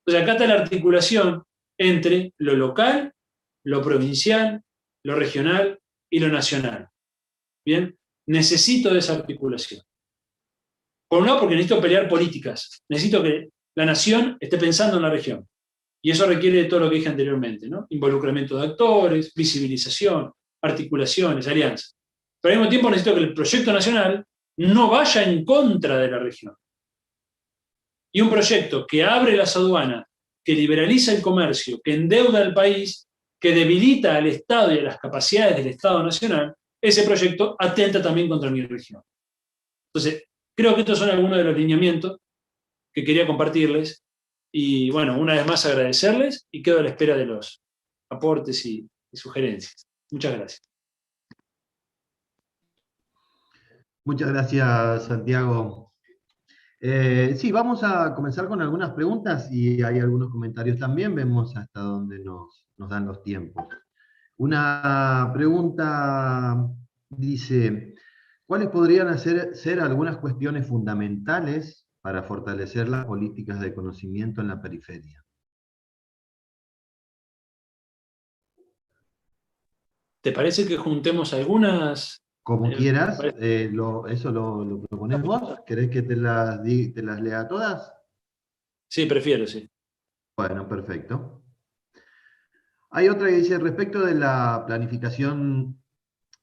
Entonces acá está la articulación entre lo local, lo provincial, lo regional y lo nacional. ¿Bien? Necesito de esa articulación. Por un lado, porque necesito pelear políticas. Necesito que la nación esté pensando en la región. Y eso requiere de todo lo que dije anteriormente, ¿no? Involucramiento de actores, visibilización, articulaciones, alianzas. Pero al mismo tiempo necesito que el proyecto nacional no vaya en contra de la región. Y un proyecto que abre las aduanas, que liberaliza el comercio, que endeuda al país, que debilita al Estado y a las capacidades del Estado nacional, ese proyecto atenta también contra mi región. Entonces, creo que estos son algunos de los lineamientos que quería compartirles. Y bueno, una vez más agradecerles y quedo a la espera de los aportes y sugerencias. Muchas gracias. Muchas gracias, Santiago. Sí, vamos a comenzar con algunas preguntas y hay algunos comentarios también. Vemos hasta dónde nos dan los tiempos. Una pregunta dice, ¿cuáles podrían ser algunas cuestiones fundamentales para fortalecer las políticas de conocimiento en la periferia? ¿Te parece que juntemos algunas? Como quieras, Parece... ¿eso lo proponés vos? ¿Querés que te las lea todas? Sí, prefiero, sí. Bueno, perfecto. Hay otra que dice, respecto de la planificación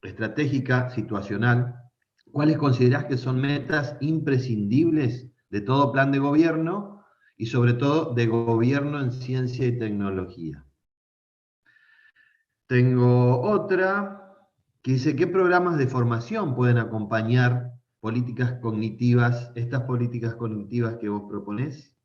estratégica situacional, ¿cuáles considerás que son metas imprescindibles de todo plan de gobierno y sobre todo de gobierno en ciencia y tecnología? Tengo otra que dice, ¿qué programas de formación pueden acompañar estas políticas cognitivas que vos proponés?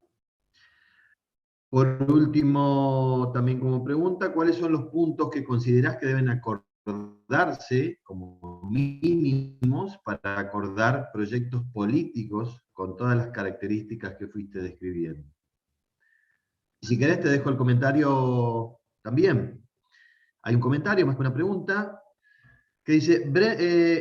Por último, también como pregunta, ¿cuáles son los puntos que considerás que deben acordarse como mínimos para acordar proyectos políticos con todas las características que fuiste describiendo? Y si querés te dejo el comentario también. Hay un comentario más que una pregunta que dice,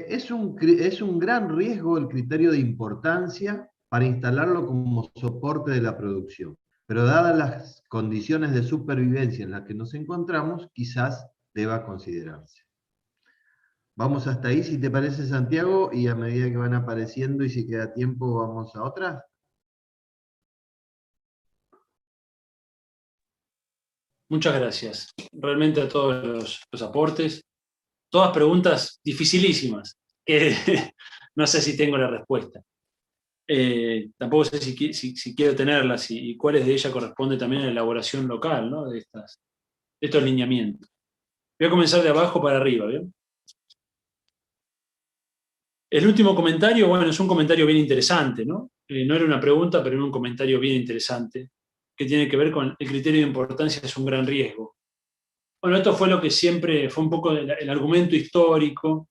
es un gran riesgo el criterio de importancia para instalarlo como soporte de la producción, pero dadas las condiciones de supervivencia en las que nos encontramos, quizás deba considerarse. Vamos hasta ahí, si te parece, Santiago, y a medida que van apareciendo y si queda tiempo, vamos a otras. Muchas gracias. Realmente a todos los aportes. Todas preguntas dificilísimas, que no sé si tengo la respuesta. Tampoco sé si quiero tenerlas y cuáles de ellas corresponde también a la elaboración local, ¿no? De estos lineamientos. Voy a comenzar de abajo para arriba, ¿bien? El último comentario, bueno, es un comentario bien interesante, ¿no? No era una pregunta, pero era un comentario bien interesante, que tiene que ver con el criterio de importancia es un gran riesgo. Bueno, esto fue lo que siempre fue un poco el argumento histórico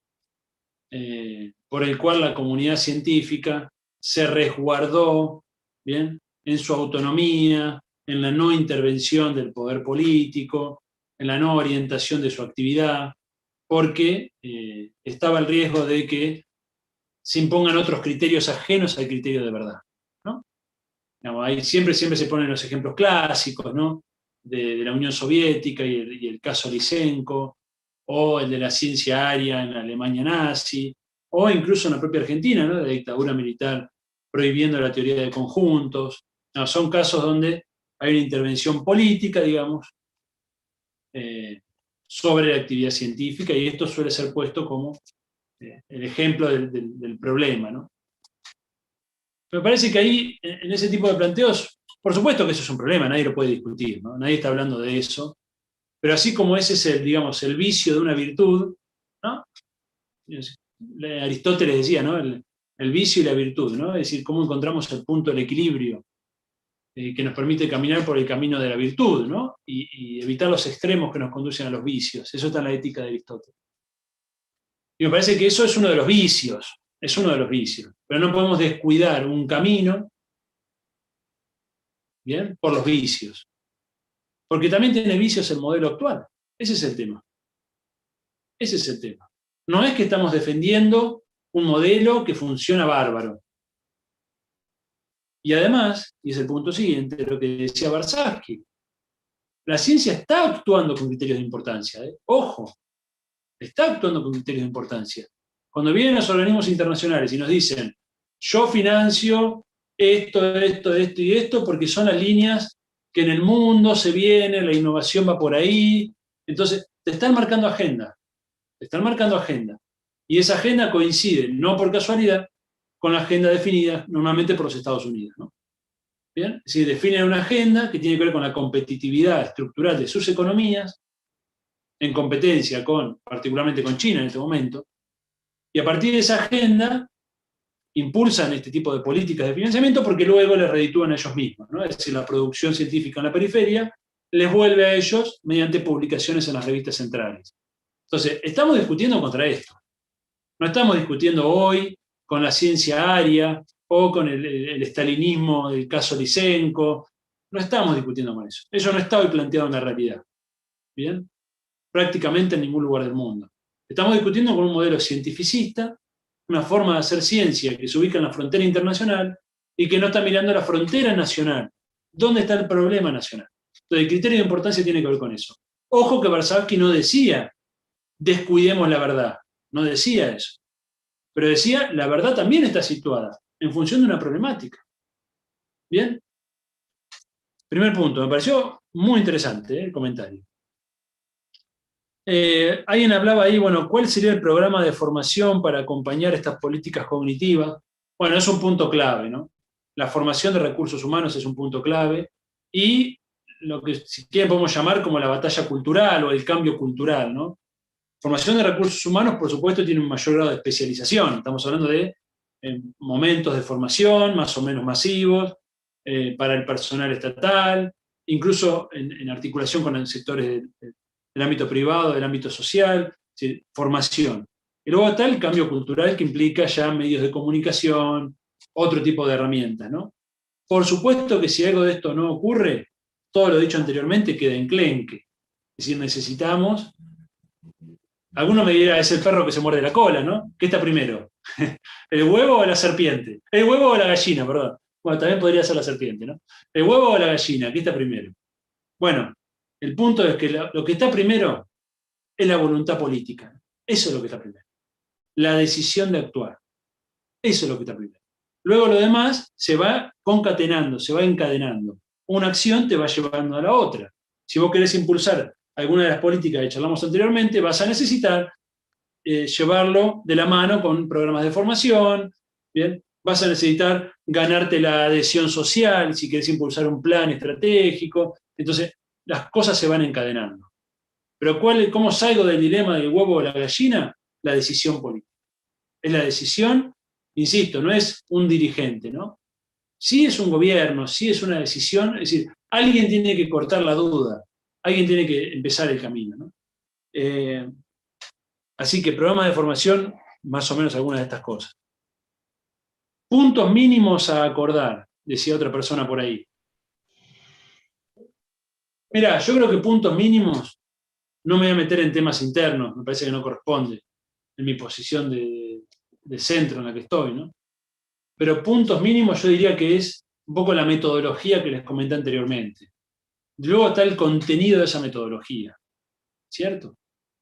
por el cual la comunidad científica se resguardó, ¿bien?, en su autonomía, en la no intervención del poder político, en la no orientación de su actividad, porque estaba el riesgo de que se impongan otros criterios ajenos al criterio de verdad, ¿no? Digamos, ahí siempre se ponen los ejemplos clásicos, ¿no? De la Unión Soviética y el caso Lysenko, o el de la ciencia aria en la Alemania nazi, o incluso en la propia Argentina, ¿no?, de la dictadura militar prohibiendo la teoría de conjuntos. No, son casos donde hay una intervención política, digamos, sobre la actividad científica, y esto suele ser puesto como el ejemplo del problema, ¿no? Me parece que ahí, en ese tipo de planteos, por supuesto que eso es un problema, nadie lo puede discutir, ¿no? Nadie está hablando de eso, pero así como ese es digamos, el vicio de una virtud, ¿no? Aristóteles decía, ¿no? El vicio y la virtud, ¿no? Es decir, cómo encontramos el punto del equilibrio que nos permite caminar por el camino de la virtud, ¿no? Y evitar los extremos que nos conducen a los vicios. Eso está en la ética de Aristóteles. Y me parece que eso es uno de los vicios, pero no podemos descuidar un camino, ¿bien?, por los vicios. Porque también tiene vicios el modelo actual. Ese es el tema. No es que estamos defendiendo un modelo que funciona bárbaro. Y además, y es el punto siguiente, lo que decía Barsavsky, la ciencia está actuando con criterios de importancia. Ojo, está actuando con criterios de importancia. Cuando vienen los organismos internacionales y nos dicen, yo financio esto, esto, esto y esto, porque son las líneas que en el mundo se viene, la innovación va por ahí. Entonces, te están marcando agenda. Te están marcando agenda. Y esa agenda coincide, no por casualidad, con la agenda definida normalmente por los Estados Unidos, ¿no? ¿Bien? Es decir, definen una agenda que tiene que ver con la competitividad estructural de sus economías, en competencia particularmente con China en este momento, y a partir de esa agenda impulsan este tipo de políticas de financiamiento porque luego les reditúan a ellos mismos, ¿no? Es decir, la producción científica en la periferia les vuelve a ellos mediante publicaciones en las revistas centrales. Entonces, estamos discutiendo contra esto. No estamos discutiendo hoy con la ciencia aria o con el estalinismo del caso Lysenko. No estamos discutiendo con eso. Eso no está hoy planteado en la realidad. ¿Bien? Prácticamente en ningún lugar del mundo. Estamos discutiendo con un modelo cientificista, una forma de hacer ciencia que se ubica en la frontera internacional y que no está mirando la frontera nacional. ¿Dónde está el problema nacional? Entonces, el criterio de importancia tiene que ver con eso. Ojo que Barsavsky no decía, descuidemos la verdad. No decía eso. Pero decía, la verdad también está situada en función de una problemática. ¿Bien? Primer punto, me pareció muy interesante el comentario. Alguien hablaba ahí, bueno, ¿cuál sería el programa de formación para acompañar estas políticas cognitivas? Bueno, es un punto clave, ¿no? La formación de recursos humanos es un punto clave y lo que si quieren podemos llamar como la batalla cultural o el cambio cultural, ¿no? Formación de recursos humanos, por supuesto, tiene un mayor grado de especialización. Estamos hablando de momentos de formación más o menos masivos para el personal estatal, incluso en articulación con los sectores del ámbito privado, del ámbito social, es decir, formación. Y luego está el cambio cultural que implica ya medios de comunicación, otro tipo de herramientas, ¿no? Por supuesto que si algo de esto no ocurre, todo lo dicho anteriormente queda enclenque. Es decir, necesitamos. Alguno me dirá, es el perro que se muerde la cola, ¿no? ¿Qué está primero? ¿El huevo o la serpiente? ¿El huevo o la gallina, perdón? Bueno, también podría ser la serpiente, ¿no? ¿El huevo o la gallina? ¿Qué está primero? Bueno, el punto es que lo que está primero es la voluntad política. Eso es lo que está primero. La decisión de actuar. Eso es lo que está primero. Luego lo demás se va concatenando, se va encadenando. Una acción te va llevando a la otra. Si vos querés impulsar alguna de las políticas que charlamos anteriormente, vas a necesitar llevarlo de la mano con programas de formación, ¿bien? Vas a necesitar ganarte la adhesión social si querés impulsar un plan estratégico. Entonces, las cosas se van encadenando. Pero ¿cómo salgo del dilema del huevo o la gallina? La decisión política. Es la decisión, insisto, no es un dirigente, ¿no? Sí es un gobierno, sí es una decisión, es decir, alguien tiene que cortar la duda, alguien tiene que empezar el camino, ¿no? Así que programa de formación, más o menos algunas de estas cosas. Puntos mínimos a acordar, decía otra persona por ahí. Mirá, yo creo que puntos mínimos, no me voy a meter en temas internos, me parece que no corresponde en mi posición de centro en la que estoy, ¿no? Pero puntos mínimos yo diría que es un poco la metodología que les comenté anteriormente. Luego está el contenido de esa metodología, ¿cierto?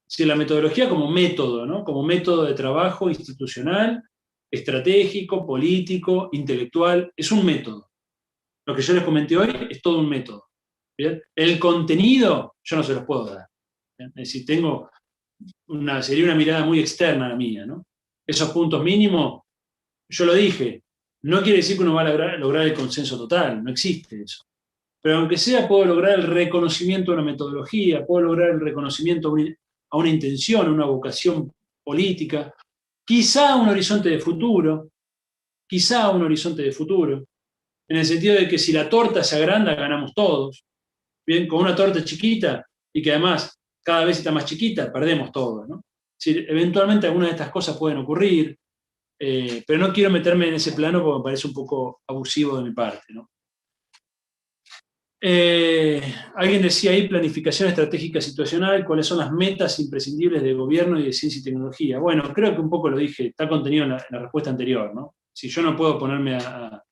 Es decir, la metodología como método, ¿no? Como método de trabajo institucional, estratégico, político, intelectual, es un método. Lo que yo les comenté hoy es todo un método. ¿Bien? El contenido yo no se los puedo dar. ¿Bien? Es decir, sería una mirada muy externa a la mía, ¿no? Esos puntos mínimos, yo lo dije, no quiere decir que uno va a lograr el consenso total, no existe eso. Pero aunque sea, puedo lograr el reconocimiento de una metodología, puedo lograr el reconocimiento a una intención, a una vocación política, quizá un horizonte de futuro, en el sentido de que si la torta se agranda, ganamos todos. Bien, con una torta chiquita y que además cada vez está más chiquita, perdemos todos, ¿no? Es decir, eventualmente algunas de estas cosas pueden ocurrir, pero no quiero meterme en ese plano porque me parece un poco abusivo de mi parte, ¿no? Alguien decía ahí planificación estratégica situacional, cuáles son las metas imprescindibles de gobierno y de ciencia y tecnología. Bueno, creo que un poco lo dije, está contenido en la respuesta anterior, ¿no? Si yo no puedo ponerme a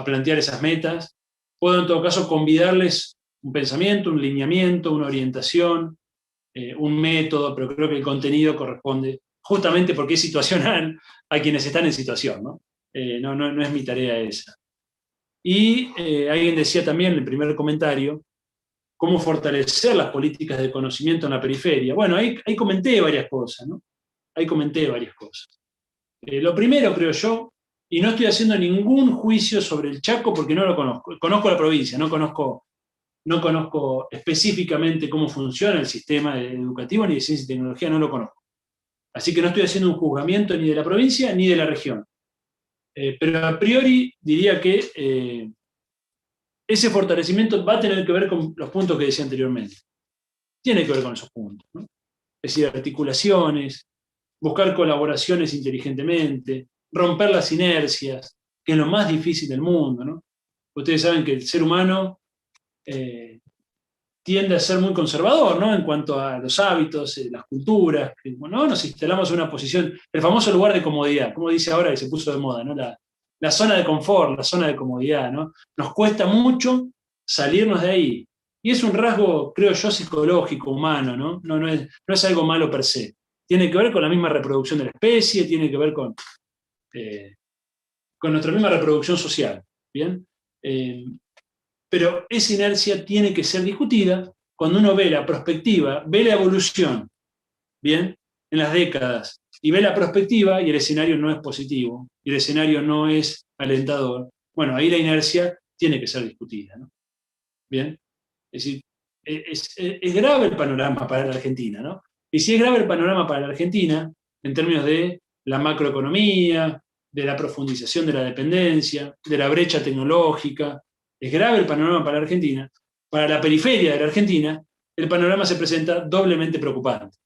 plantear esas metas, puedo en todo caso convidarles un pensamiento, un lineamiento, una orientación, un método, pero creo que el contenido corresponde, justamente porque es situacional, a quienes están en situación, ¿no? No es mi tarea esa. Y alguien decía también en el primer comentario, cómo fortalecer las políticas de conocimiento en la periferia. Bueno, ahí comenté varias cosas, ¿no? Ahí comenté varias cosas. Lo primero, creo yo, y no estoy haciendo ningún juicio sobre el Chaco porque no lo conozco. Conozco la provincia, no conozco específicamente cómo funciona el sistema educativo ni de ciencia y tecnología, no lo conozco. Así que no estoy haciendo un juzgamiento ni de la provincia ni de la región. Pero a priori diría que ese fortalecimiento va a tener que ver con los puntos que decía anteriormente. Tiene que ver con esos puntos, ¿no? Es decir, articulaciones, buscar colaboraciones inteligentemente, romper las inercias, que es lo más difícil del mundo, ¿no? Ustedes saben que el ser humano tiende a ser muy conservador, ¿no? En cuanto a los hábitos, las culturas, que, bueno, nos instalamos en una posición, el famoso lugar de comodidad, como dice ahora que se puso de moda, ¿no? La zona de confort, la zona de comodidad, ¿no? Nos cuesta mucho salirnos de ahí. Y es un rasgo, creo yo, psicológico, humano, ¿no? No es algo malo per se. Tiene que ver con la misma reproducción de la especie, tiene que ver con nuestra misma reproducción social, ¿bien? Pero esa inercia tiene que ser discutida cuando uno ve la perspectiva, ve la evolución, ¿bien? En las décadas, y ve la perspectiva y el escenario no es positivo, y el escenario no es alentador. Bueno, ahí la inercia tiene que ser discutida, ¿no? ¿Bien? Es decir, es grave el panorama para la Argentina, ¿no? Y si es grave el panorama para la Argentina, en términos de la macroeconomía, de la profundización de la dependencia, de la brecha tecnológica, es grave el panorama para la Argentina. Para la periferia de la Argentina, el panorama se presenta doblemente preocupante.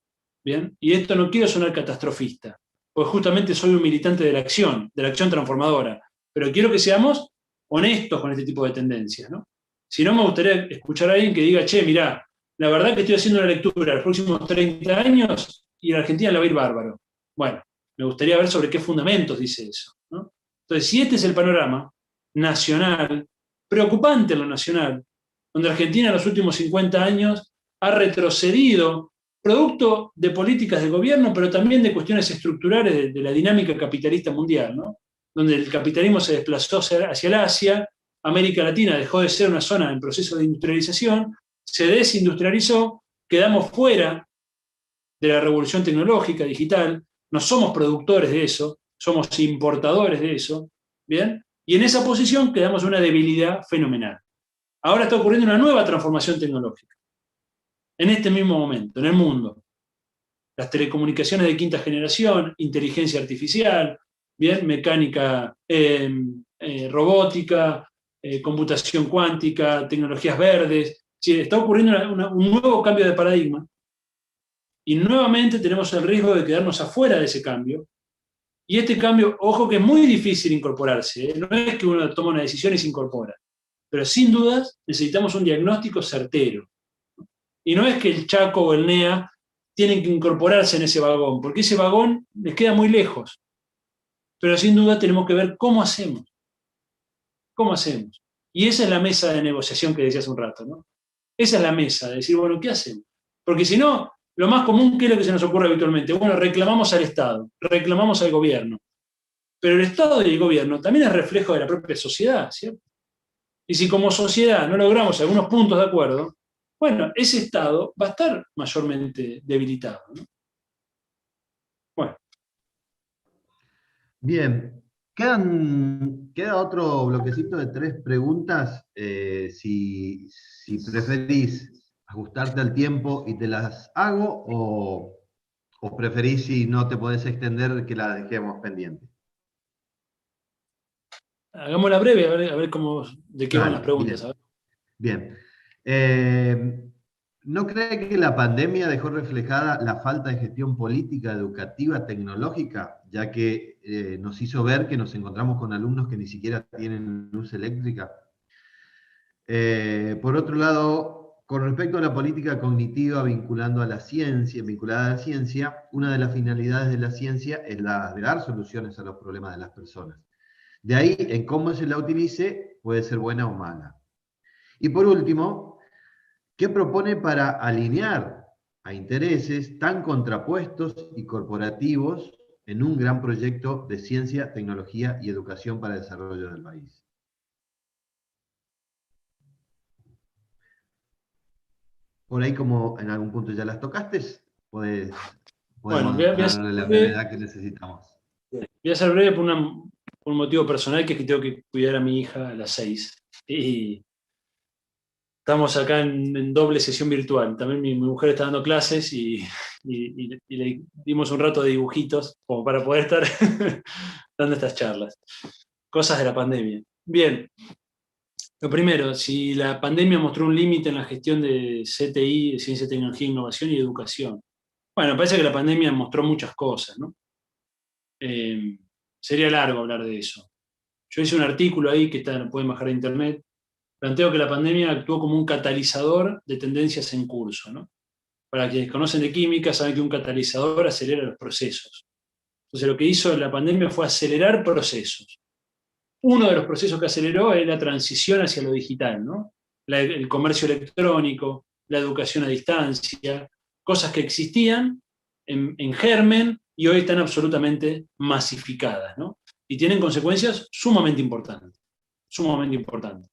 ¿Bien? Y esto no quiero sonar catastrofista, porque justamente soy un militante de la acción transformadora, pero quiero que seamos honestos con este tipo de tendencias, ¿no? Si no, me gustaría escuchar a alguien que diga, che, mirá, la verdad que estoy haciendo una lectura los próximos 30 años y la Argentina la va a ir bárbaro. Bueno, me gustaría ver sobre qué fundamentos dice eso, ¿no? Entonces, si este es el panorama nacional, preocupante en lo nacional, donde Argentina en los últimos 50 años ha retrocedido producto de políticas de gobierno, pero también de cuestiones estructurales de la dinámica capitalista mundial, ¿no? Donde el capitalismo se desplazó hacia el Asia, América Latina dejó de ser una zona en proceso de industrialización, se desindustrializó, quedamos fuera de la revolución tecnológica, digital, no somos productores de eso, somos importadores de eso, ¿bien? Y en esa posición quedamos una debilidad fenomenal. Ahora está ocurriendo una nueva transformación tecnológica, en este mismo momento, en el mundo. Las telecomunicaciones de quinta generación, inteligencia artificial, bien, mecánica, robótica, computación cuántica, tecnologías verdes. Sí, está ocurriendo un nuevo cambio de paradigma y nuevamente tenemos el riesgo de quedarnos afuera de ese cambio. Y este cambio, ojo que es muy difícil incorporarse, ¿eh? No es que uno toma una decisión y se incorpora, pero sin dudas necesitamos un diagnóstico certero. Y no es que el Chaco o el NEA tienen que incorporarse en ese vagón, porque ese vagón les queda muy lejos. Pero sin duda tenemos que ver cómo hacemos. ¿Cómo hacemos? Y esa es la mesa de negociación que decía hace un rato, ¿no? Esa es la mesa de decir, bueno, ¿qué hacemos? Porque si no, lo más común, ¿qué es lo que se nos ocurre habitualmente? Bueno, reclamamos al Estado, reclamamos al gobierno. Pero el Estado y el gobierno también es reflejo de la propia sociedad, ¿cierto? Y si como sociedad no logramos algunos puntos de acuerdo, bueno, ese Estado va a estar mayormente debilitado, ¿no? Bueno. Bien, queda otro bloquecito de 3 preguntas. Si preferís ajustarte al tiempo y te las hago, o preferís, si no te podés extender, que la dejemos pendiente. Hagámosla breve, a ver cómo, de qué van las Dale, preguntas. A bien, ver. bien. ¿No cree que la pandemia dejó reflejada la falta de gestión política, educativa, tecnológica, ya que nos hizo ver que nos encontramos con alumnos que ni siquiera tienen luz eléctrica? Por otro lado, con respecto a la política cognitiva vinculada a la ciencia, una de las finalidades de la ciencia es la de dar soluciones a los problemas de las personas. De ahí, en cómo se la utilice, puede ser buena o mala. Y por último, ¿qué propone para alinear a intereses tan contrapuestos y corporativos en un gran proyecto de ciencia, tecnología y educación para el desarrollo del país? Por ahí, como en algún punto ya las tocaste, Bueno, podemos darle la brevedad que necesitamos. voy a ser breve por un motivo personal, que es que tengo que cuidar a mi hija a las 6. Y estamos acá en doble sesión virtual. También mi mujer está dando clases y le dimos un rato de dibujitos como para poder estar dando estas charlas. Cosas de la pandemia. Bien, lo primero, si la pandemia mostró un límite en la gestión de CTI, de Ciencia, Tecnología, Innovación y Educación. Bueno, parece que la pandemia mostró muchas cosas, ¿no? Sería largo hablar de eso. Yo hice un artículo ahí que lo pueden bajar de internet. Planteo que la pandemia actuó como un catalizador de tendencias en curso, ¿no? Para quienes conocen de química, saben que un catalizador acelera los procesos. Entonces, lo que hizo la pandemia fue acelerar procesos. Uno de los procesos que aceleró es la transición hacia lo digital, ¿no? El comercio electrónico, la educación a distancia, cosas que existían en germen y hoy están absolutamente masificadas, ¿no? Y tienen consecuencias sumamente importantes, sumamente importantes.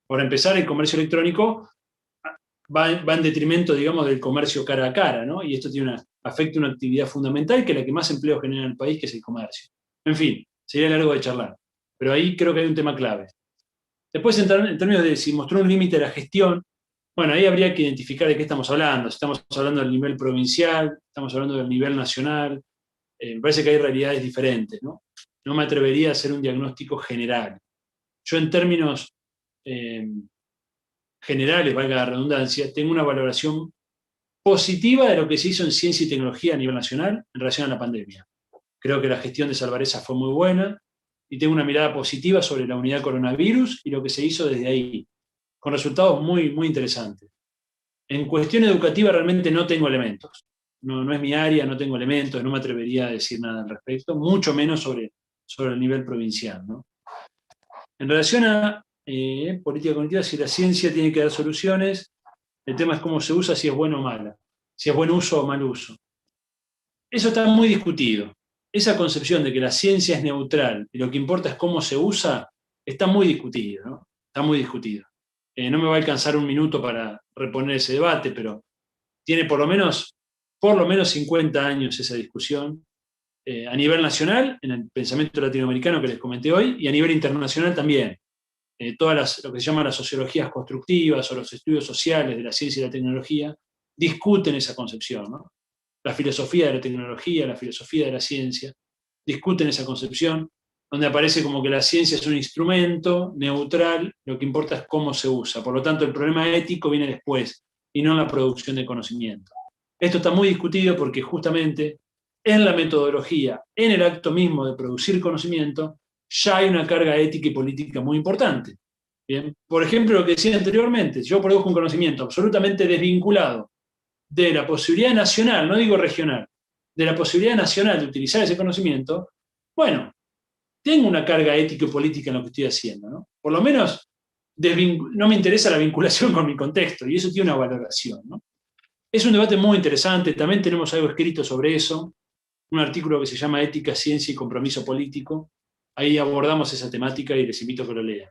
Por empezar, el comercio electrónico va en detrimento, digamos, del comercio cara a cara, ¿no? Y esto afecta una actividad fundamental que es la que más empleo genera en el país, que es el comercio. En fin, sería largo de charlar, pero ahí creo que hay un tema clave. Después, en términos de si mostró un límite a la gestión, bueno, ahí habría que identificar de qué estamos hablando. Si estamos hablando del nivel provincial, estamos hablando del nivel nacional. Me parece que hay realidades diferentes, ¿no? No me atrevería a hacer un diagnóstico general. Yo, en términos generales, valga la redundancia, tengo una valoración positiva de lo que se hizo en ciencia y tecnología a nivel nacional en relación a la pandemia. Creo que la gestión de Salvarezza fue muy buena y tengo una mirada positiva sobre la unidad coronavirus y lo que se hizo desde ahí, con resultados muy, muy interesantes. En cuestión educativa realmente no tengo elementos. No es mi área, no tengo elementos, no me atrevería a decir nada al respecto, mucho menos sobre el nivel provincial, ¿no? En relación a política cognitiva, si la ciencia tiene que dar soluciones, el tema es cómo se usa, si es bueno o mala, si es buen uso o mal uso. Eso está muy discutido. Esa concepción de que la ciencia es neutral y lo que importa es cómo se usa, está muy discutido, ¿no? Está muy discutido. No me va a alcanzar un minuto para reponer ese debate, pero tiene por lo menos 50 años esa discusión, a nivel nacional, en el pensamiento latinoamericano que les comenté hoy, y a nivel internacional también. Lo que se llaman las sociologías constructivas o los estudios sociales de la ciencia y la tecnología discuten esa concepción, ¿no? La filosofía de la tecnología, la filosofía de la ciencia, discuten esa concepción, donde aparece como que la ciencia es un instrumento neutral, lo que importa es cómo se usa. Por lo tanto, el problema ético viene después, y no en la producción de conocimiento. Esto está muy discutido porque justamente en la metodología, en el acto mismo de producir conocimiento, ya hay una carga ética y política muy importante. Bien. Por ejemplo, lo que decía anteriormente, si yo produzco un conocimiento absolutamente desvinculado de la posibilidad nacional, no digo regional, de la posibilidad nacional de utilizar ese conocimiento, bueno, tengo una carga ética y política en lo que estoy haciendo, ¿no? Por lo menos no me interesa la vinculación con mi contexto, y eso tiene una valoración, ¿no? Es un debate muy interesante, también tenemos algo escrito sobre eso, un artículo que se llama Ética, Ciencia y Compromiso Político. Ahí abordamos esa temática y les invito a que lo lean.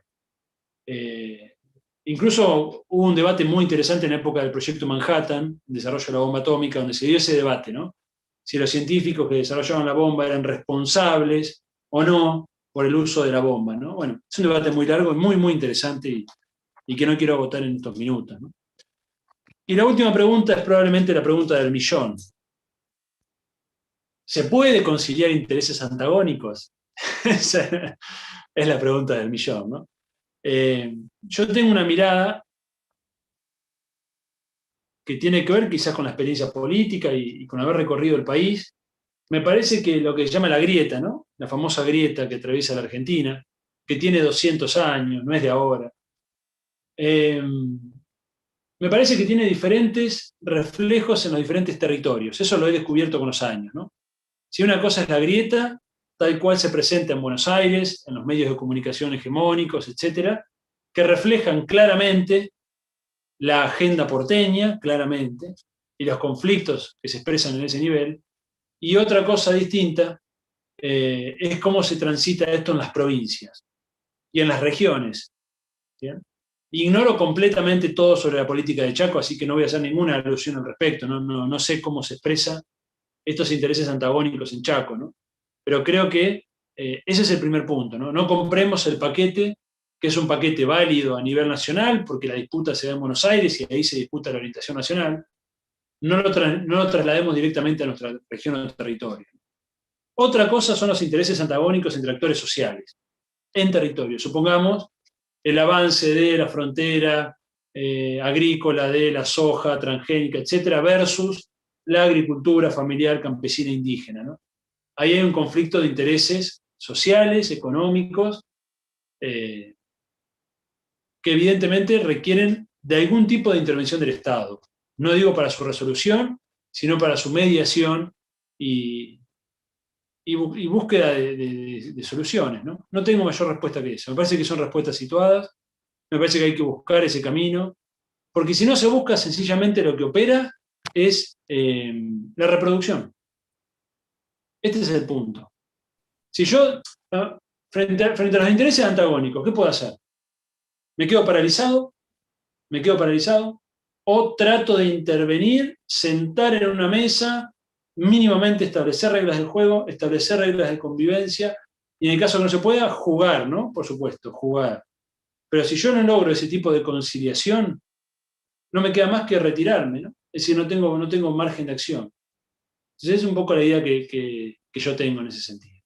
Incluso hubo un debate muy interesante en la época del proyecto Manhattan, desarrollo de la bomba atómica, donde se dio ese debate, ¿no? Si los científicos que desarrollaban la bomba eran responsables o no por el uso de la bomba, ¿no? Bueno, es un debate muy largo y muy, muy interesante y que no quiero agotar en estos minutos, ¿no? Y la última pregunta es probablemente la pregunta del millón. ¿Se puede conciliar intereses antagónicos? Esa es la pregunta del millón, ¿no? Yo tengo una mirada que tiene que ver quizás con la experiencia política y con haber recorrido el país. Me parece que lo que se llama la grieta, ¿no? La famosa grieta que atraviesa la Argentina, que tiene 200 años, no es de ahora, me parece que tiene diferentes reflejos en los diferentes territorios. Eso lo he descubierto con los años, ¿no? Si una cosa es la grieta, tal cual se presenta en Buenos Aires, en los medios de comunicación hegemónicos, etcétera, que reflejan claramente la agenda porteña, claramente, y los conflictos que se expresan en ese nivel. Y otra cosa distinta es cómo se transita esto en las provincias y en las regiones. ¿Bien? Ignoro completamente todo sobre la política de Chaco, así que no voy a hacer ninguna alusión al respecto. No sé cómo se expresan estos intereses antagónicos en Chaco, ¿no? Pero creo que ese es el primer punto, ¿no? No compremos el paquete, que es un paquete válido a nivel nacional, porque la disputa se da en Buenos Aires y ahí se disputa la orientación nacional. No lo traslademos directamente a nuestra región o territorio. Otra cosa son los intereses antagónicos entre actores sociales en territorio. Supongamos el avance de la frontera agrícola, de la soja transgénica, etcétera, versus la agricultura familiar, campesina, indígena, ¿no? Ahí hay un conflicto de intereses sociales, económicos, que evidentemente requieren de algún tipo de intervención del Estado. No digo para su resolución, sino para su mediación y, y búsqueda de soluciones, ¿no? No tengo mayor respuesta que eso. Me parece que son respuestas situadas, me parece que hay que buscar ese camino, porque si no se busca, sencillamente lo que opera es la reproducción. Este es el punto. Si yo, frente a los intereses antagónicos, ¿qué puedo hacer? ¿Me quedo paralizado? ¿Me quedo paralizado? ¿O trato de intervenir, sentar en una mesa, mínimamente establecer reglas del juego, establecer reglas de convivencia, y en el caso que no se pueda, jugar, ¿no? Por supuesto, jugar. Pero si yo no logro ese tipo de conciliación, no me queda más que retirarme, ¿no? Es decir, no tengo margen de acción. Entonces es un poco la idea que yo tengo en ese sentido.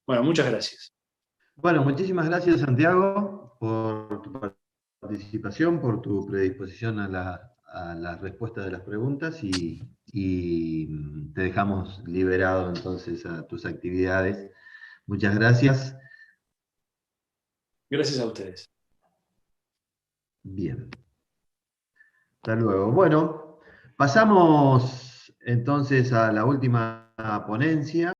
Bueno, muchas gracias. Bueno, muchísimas gracias, Santiago, por tu participación, por tu predisposición a la respuesta de las preguntas y te dejamos liberado entonces a tus actividades. Muchas gracias. Gracias a ustedes. Bien. Hasta luego. Bueno, pasamos entonces a la última ponencia.